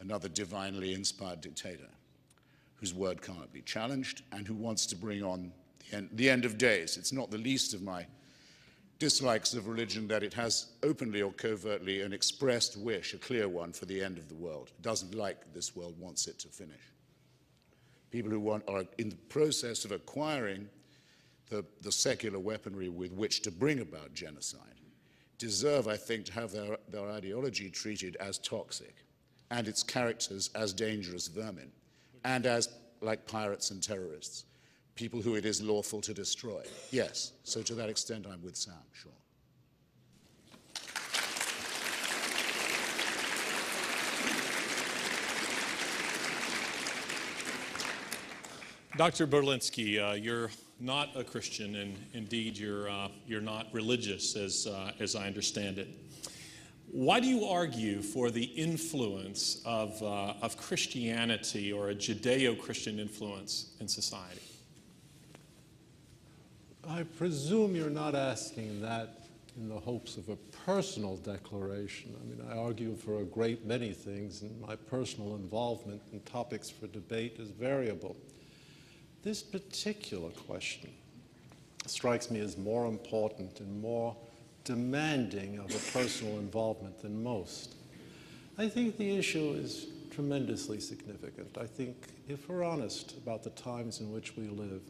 another divinely inspired dictator whose word cannot be challenged and who wants to bring on the end of days. It's not the least of my dislikes of religion that it has openly or covertly an expressed wish, a clear one, for the end of the world. It doesn't like this world, wants it to finish. People who are in the process of acquiring the secular weaponry with which to bring about genocide deserve, I think, to have their ideology treated as toxic and its characters as dangerous vermin and as, like pirates and terrorists, people who it is lawful to destroy. Yes, so to that extent I'm with Sam, sure. Dr. Berlinski, you're not a Christian, and indeed you're not religious, as I understand it. Why do you argue for the influence of Christianity or a Judeo-Christian influence in society? I presume you're not asking that in the hopes of a personal declaration. I mean, I argue for a great many things, and my personal involvement in topics for debate is variable. This particular question strikes me as more important and more demanding of a personal involvement than most. I think the issue is tremendously significant. I think if we're honest about the times in which we live,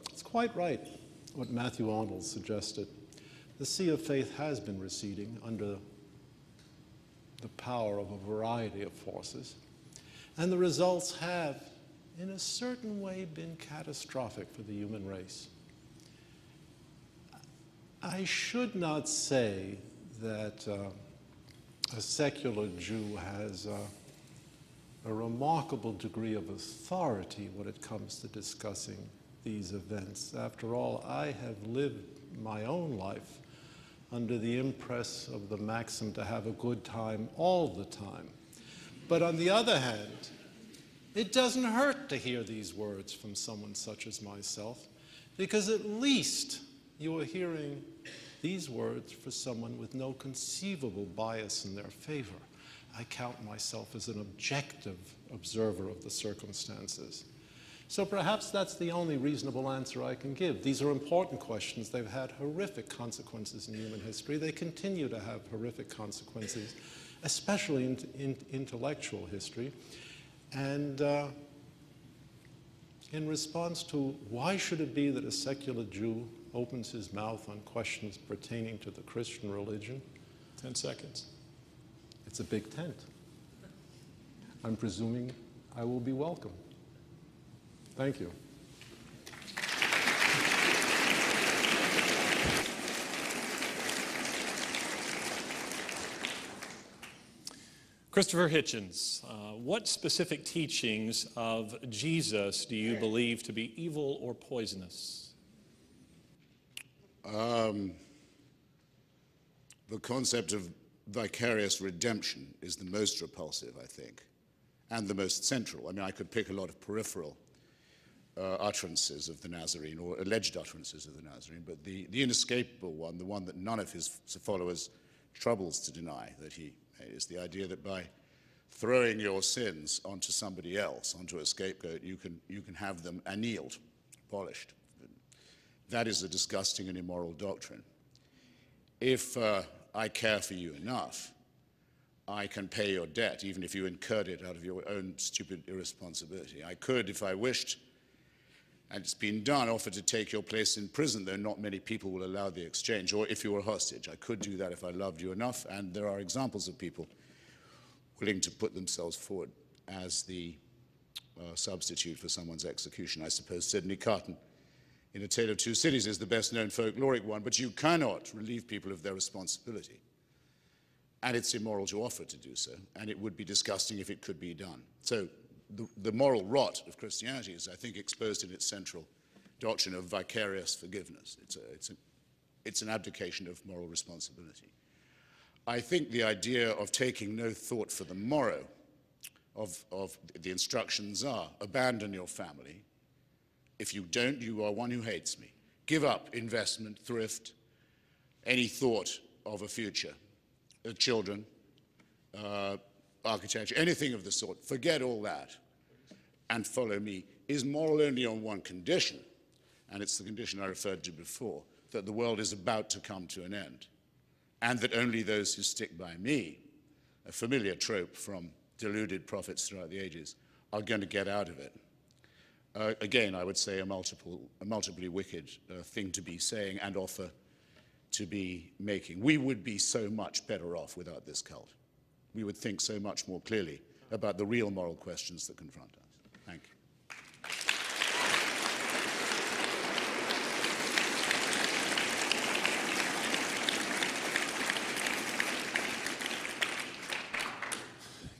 it's quite right what Matthew Arnold suggested. The sea of faith has been receding under the power of a variety of forces, and the results have, in a certain way, been catastrophic for the human race. I should not say that a secular Jew has a remarkable degree of authority when it comes to discussing these events. After all, I have lived my own life under the impress of the maxim to have a good time all the time. But on the other hand, it doesn't hurt to hear these words from someone such as myself, because at least you are hearing these words for someone with no conceivable bias in their favor. I count myself as an objective observer of the circumstances. So perhaps that's the only reasonable answer I can give. These are important questions. They've had horrific consequences in human history. They continue to have horrific consequences, especially in intellectual history. And in response to why should it be that a secular Jew opens his mouth on questions pertaining to the Christian religion? 10 seconds. It's a big tent. I'm presuming I will be welcome. Thank you. Christopher Hitchens, what specific teachings of Jesus do you believe to be evil or poisonous? The concept of vicarious redemption is the most repulsive, I think, and the most central. I mean, I could pick a lot of peripheral utterances of the Nazarene, or alleged utterances of the Nazarene, but the inescapable one, the one that none of his followers troubles to deny that he made, is the idea that by throwing your sins onto somebody else, onto a scapegoat, you can have them annealed, polished. That is a disgusting and immoral doctrine. If I care for you enough, I can pay your debt, even if you incurred it out of your own stupid irresponsibility. I could, if I wished, and it's been done, offer to take your place in prison, though not many people will allow the exchange, or if you were a hostage. I could do that if I loved you enough, and there are examples of people willing to put themselves forward as the substitute for someone's execution. I suppose Sidney Carton in A Tale of Two Cities is the best-known folkloric one, but you cannot relieve people of their responsibility. And it's immoral to offer to do so, and it would be disgusting if it could be done. So the moral rot of Christianity is, I think, exposed in its central doctrine of vicarious forgiveness. It's an abdication of moral responsibility. I think the idea of taking no thought for the morrow, of the instructions are, abandon your family. If you don't, you are one who hates me. Give up investment, thrift, any thought of a future. children, architecture, anything of the sort, forget all that and follow me, is moral only on one condition, and it's the condition I referred to before, that the world is about to come to an end, and that only those who stick by me, a familiar trope from deluded prophets throughout the ages, are going to get out of it. Again, I would say a multiply wicked thing to be saying and offer to be making. We would be so much better off without this cult. We would think so much more clearly about the real moral questions that confront us. Thank you.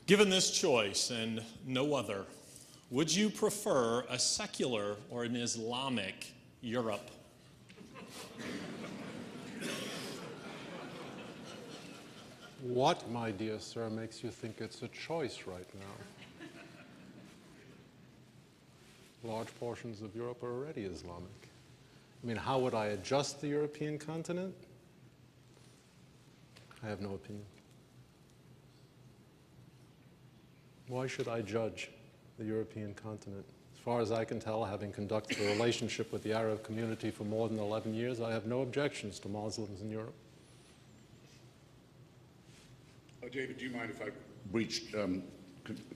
Given this choice and no other, would you prefer a secular or an Islamic Europe? What, my dear sir, makes you think it's a choice right now? Large portions of Europe are already Islamic. I mean, how would I adjust the European continent? I have no opinion. Why should I judge the European continent? As far as I can tell, having conducted a relationship with the Arab community for more than 11 years, I have no objections to Muslims in Europe. David, do you mind if I breached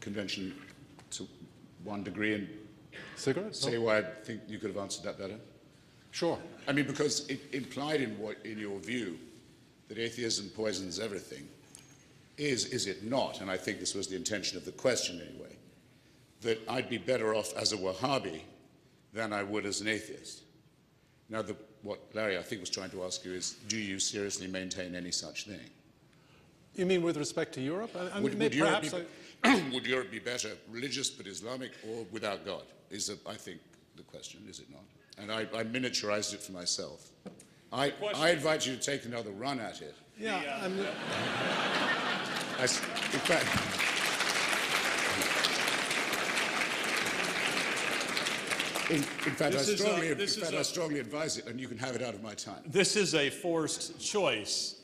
convention to one degree and say why I think you could have answered that better? Sure. I mean, because it implied in your view that atheism poisons everything. Is it not, and I think this was the intention of the question anyway, that I'd be better off as a Wahhabi than I would as an atheist? Now, what Larry, I think, was trying to ask you is, do you seriously maintain any such thing? You mean with respect to Europe? Would Europe be better religious but Islamic or without God? Is, I think, the question, is it not? And I miniaturized it for myself. I invite you to take another run at it. Yeah, In fact, I strongly advise it, and you can have it out of my time. This is a forced choice.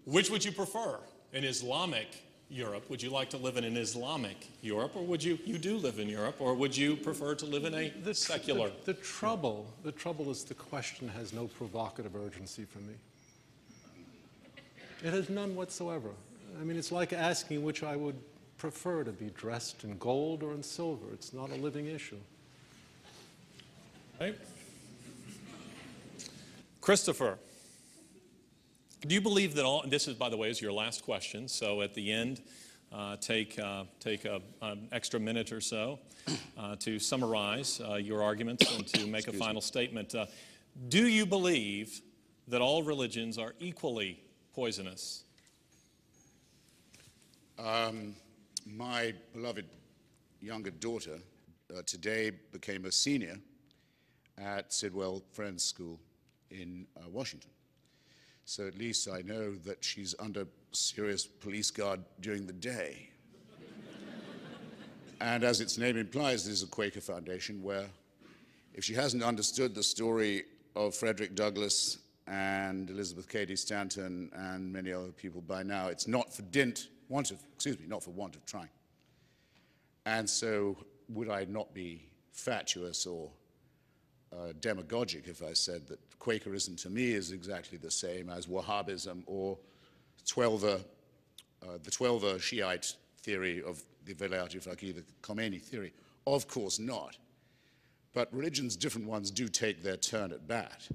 Which would you prefer? An Islamic Europe? Would you like to live in an Islamic Europe, or would you do live in Europe, or would you prefer to live in a secular? The trouble is the question has no provocative urgency for me. It has none whatsoever. I mean, it's like asking which I would prefer to be dressed in gold or in silver. It's not a living issue. Right. Christopher, do you believe that all, this is, by the way, is your last question, so at the end, take an extra minute or so to summarize your arguments and to make a final statement. Do you believe that all religions are equally poisonous? My beloved younger daughter today became a senior at Sidwell Friends School in Washington. So at least I know that she's under serious police guard during the day. And as its name implies, this is a Quaker foundation where, if she hasn't understood the story of Frederick Douglass and Elizabeth Cady Stanton and many other people by now, it's not for want of trying. And so would I not be fatuous or demagogic if I said that Quakerism to me is exactly the same as Wahhabism or the Twelver Shiite theory of the Velayat-e Faqih, the Khomeini theory? Of course not. But religions, different ones, do take their turn at bat,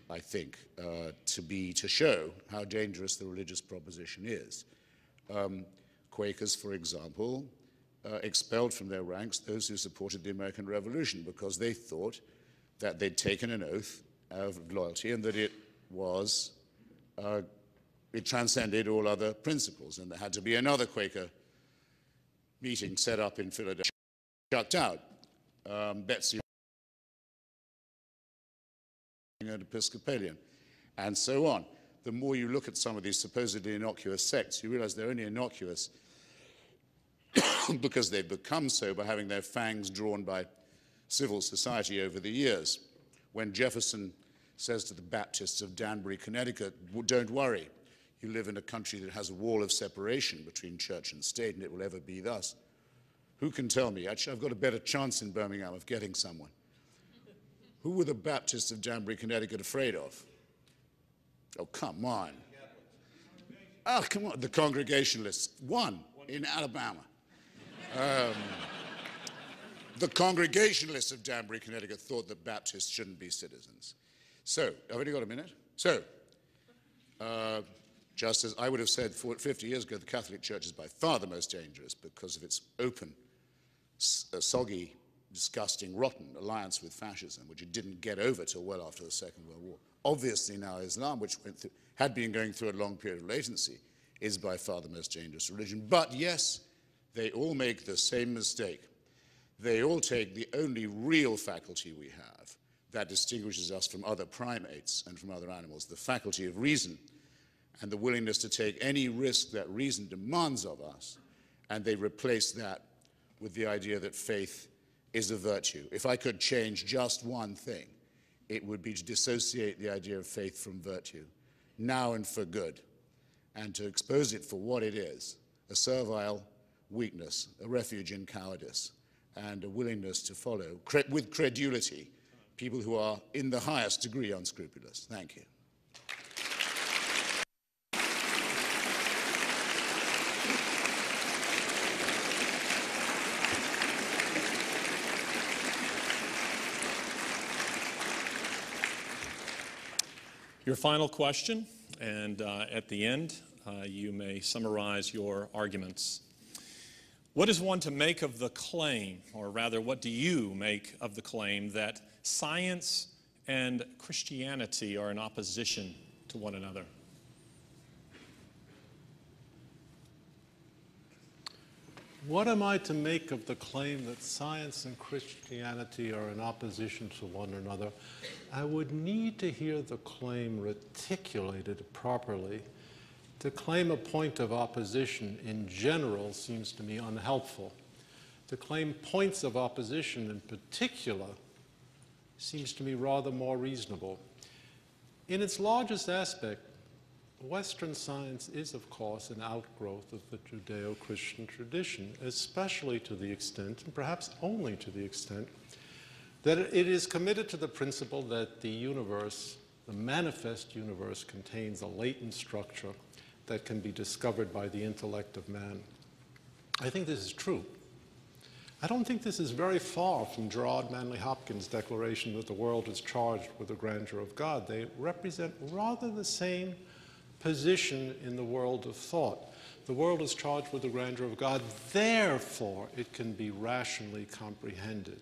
I think, to show how dangerous the religious proposition is. Quakers, for example, expelled from their ranks those who supported the American Revolution because they thought that they'd taken an oath of loyalty and that it transcended all other principles, and there had to be another Quaker meeting set up in Philadelphia, shut out. Betsy, an Episcopalian, and so on. The more you look at some of these supposedly innocuous sects, you realize they're only innocuous because they've become so by having their fangs drawn by civil society over the years. When Jefferson says to the Baptists of Danbury, Connecticut, don't worry, you live in a country that has a wall of separation between church and state, and it will ever be thus. Who can tell me? Actually, I've got a better chance in Birmingham of getting someone. Who were the Baptists of Danbury, Connecticut afraid of? Oh, come on. Oh, come on. The Congregationalists won in Alabama. The Congregationalists of Danbury, Connecticut thought that Baptists shouldn't be citizens. So, I've only got a minute. So, just as I would have said 50 years ago, the Catholic Church is by far the most dangerous because of its open, soggy, disgusting, rotten alliance with fascism, which it didn't get over till well after the Second World War. Obviously now Islam, which had been going through a long period of latency, is by far the most dangerous religion. But yes, they all make the same mistake. They all take the only real faculty we have that distinguishes us from other primates and from other animals, the faculty of reason and the willingness to take any risk that reason demands of us, and they replace that with the idea that faith is a virtue. If I could change just one thing, it would be to dissociate the idea of faith from virtue, now and for good, and to expose it for what it is, a servile weakness, a refuge in cowardice, and a willingness to follow, with credulity, people who are in the highest degree unscrupulous. Thank you. Your final question, and at the end, you may summarize your arguments. What is one to make of the claim, or rather, what do you make of the claim that science and Christianity are in opposition to one another? What am I to make of the claim that science and Christianity are in opposition to one another? I would need to hear the claim reticulated properly. To claim a point of opposition in general seems to me unhelpful. To claim points of opposition in particular seems to me rather more reasonable. In its largest aspect, Western science is, of course, an outgrowth of the Judeo-Christian tradition, especially to the extent, and perhaps only to the extent, that it is committed to the principle that the universe, the manifest universe, contains a latent structure that can be discovered by the intellect of man. I think this is true. I don't think this is very far from Gerard Manley Hopkins' declaration that the world is charged with the grandeur of God. They represent rather the same position in the world of thought. The world is charged with the grandeur of God, therefore it can be rationally comprehended.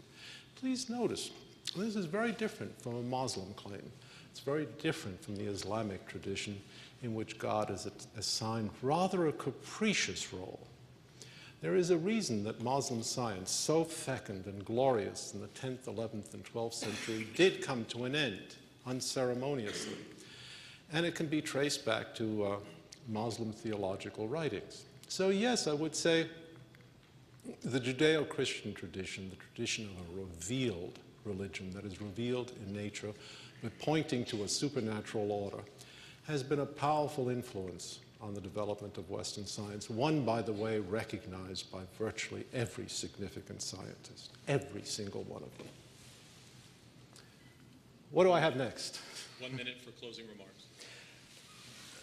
Please notice, this is very different from a Muslim claim. It's very different from the Islamic tradition in which God is assigned rather a capricious role. There is a reason that Muslim science, so fecund and glorious in the 10th, 11th, and 12th century, did come to an end unceremoniously. And it can be traced back to Muslim theological writings. So yes, I would say the Judeo-Christian tradition, the tradition of a revealed religion that is revealed in nature, but pointing to a supernatural order, has been a powerful influence on the development of Western science, one, by the way, recognized by virtually every significant scientist, every single one of them. What do I have next? 1 minute for closing remarks.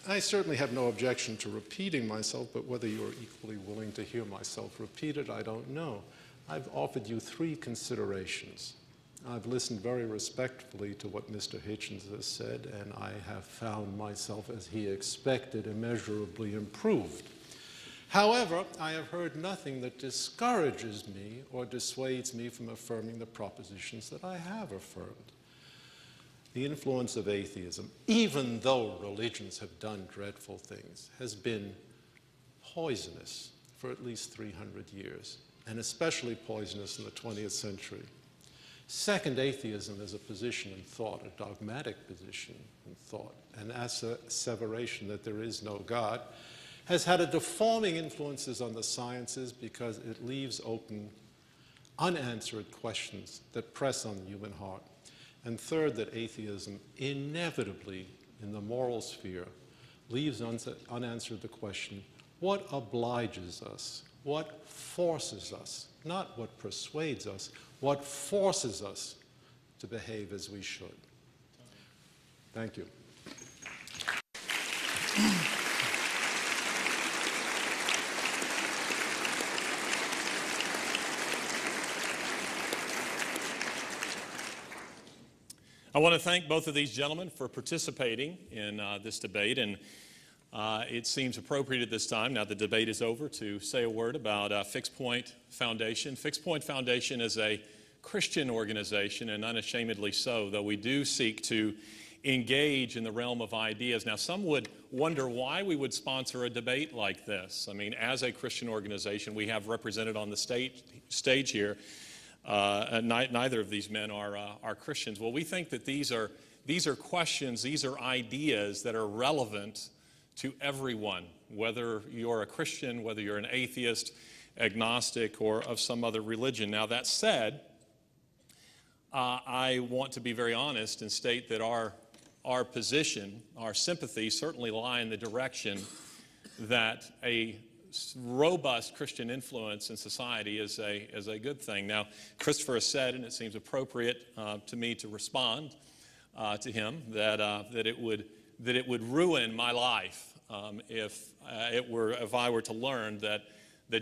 I certainly have no objection to repeating myself, but whether you're equally willing to hear myself repeated, I don't know. I've offered you 3 considerations. I've listened very respectfully to what Mr. Hitchens has said, and I have found myself, as he expected, immeasurably improved. However, I have heard nothing that discourages me or dissuades me from affirming the propositions that I have affirmed. The influence of atheism, even though religions have done dreadful things, has been poisonous for at least 300 years, and especially poisonous in the 20th century. Second, atheism is a position in thought, a dogmatic position in thought, an asseveration that there is no God, has had a deforming influences on the sciences because it leaves open unanswered questions that press on the human heart. And third, that atheism inevitably, in the moral sphere, leaves unanswered the question, what obliges us? What forces us? Not what persuades us, what forces us to behave as we should. Thank you. I want to thank both of these gentlemen for participating in this debate, and it seems appropriate at this time, now the debate is over, to say a word about Fixed Point Foundation. Fixed Point Foundation is a Christian organization, and unashamedly so, though we do seek to engage in the realm of ideas. Now, some would wonder why we would sponsor a debate like this. I mean, as a Christian organization, we have represented on the stage here. Neither of these men are Christians. Well, we think that these are questions, these are ideas that are relevant to everyone, whether you're a Christian, whether you're an atheist, agnostic, or of some other religion. Now, that said, I want to be very honest and state that our position, our sympathies certainly lie in the direction that a robust Christian influence in society is a good thing. Now, Christopher has said, and it seems appropriate to me to respond to him, that it would ruin my life if I were to learn that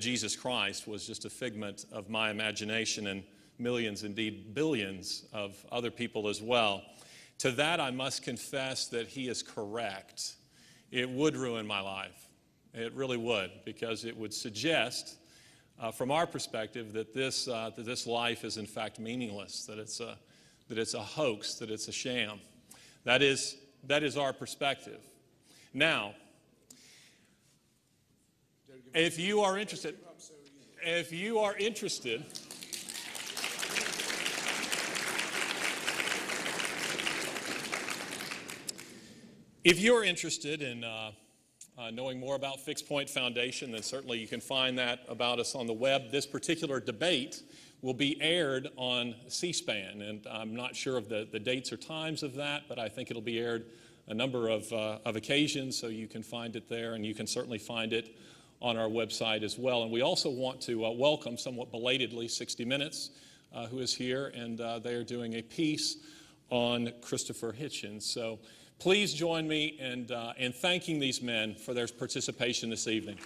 Jesus Christ was just a figment of my imagination and millions, indeed billions, of other people as well. To that, I must confess that he is correct. It would ruin my life. It really would, because it would suggest, from our perspective, that this life is in fact meaningless, that it's a hoax, that it's a sham. That is our perspective. Now, if you are interested, if you're interested in knowing more about Fixed Point Foundation, then certainly you can find that about us on the web. This particular debate will be aired on C-SPAN, and I'm not sure of the dates or times of that, but I think it'll be aired a number of occasions, so you can find it there, and you can certainly find it on our website as well. And we also want to welcome, somewhat belatedly, 60 Minutes, who is here, and they are doing a piece on Christopher Hitchens. So please join me in thanking these men for their participation this evening.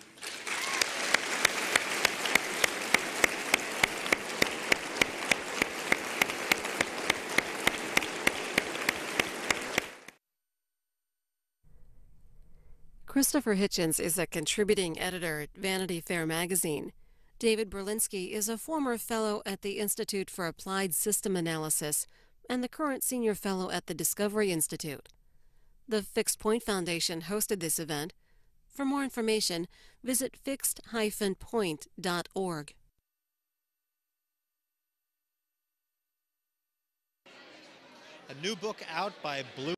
Christopher Hitchens is a contributing editor at Vanity Fair magazine. David Berlinski is a former fellow at the Institute for Applied System Analysis and the current senior fellow at the Discovery Institute. The Fixed Point Foundation hosted this event. For more information, visit fixed-point.org. A new book out by Blue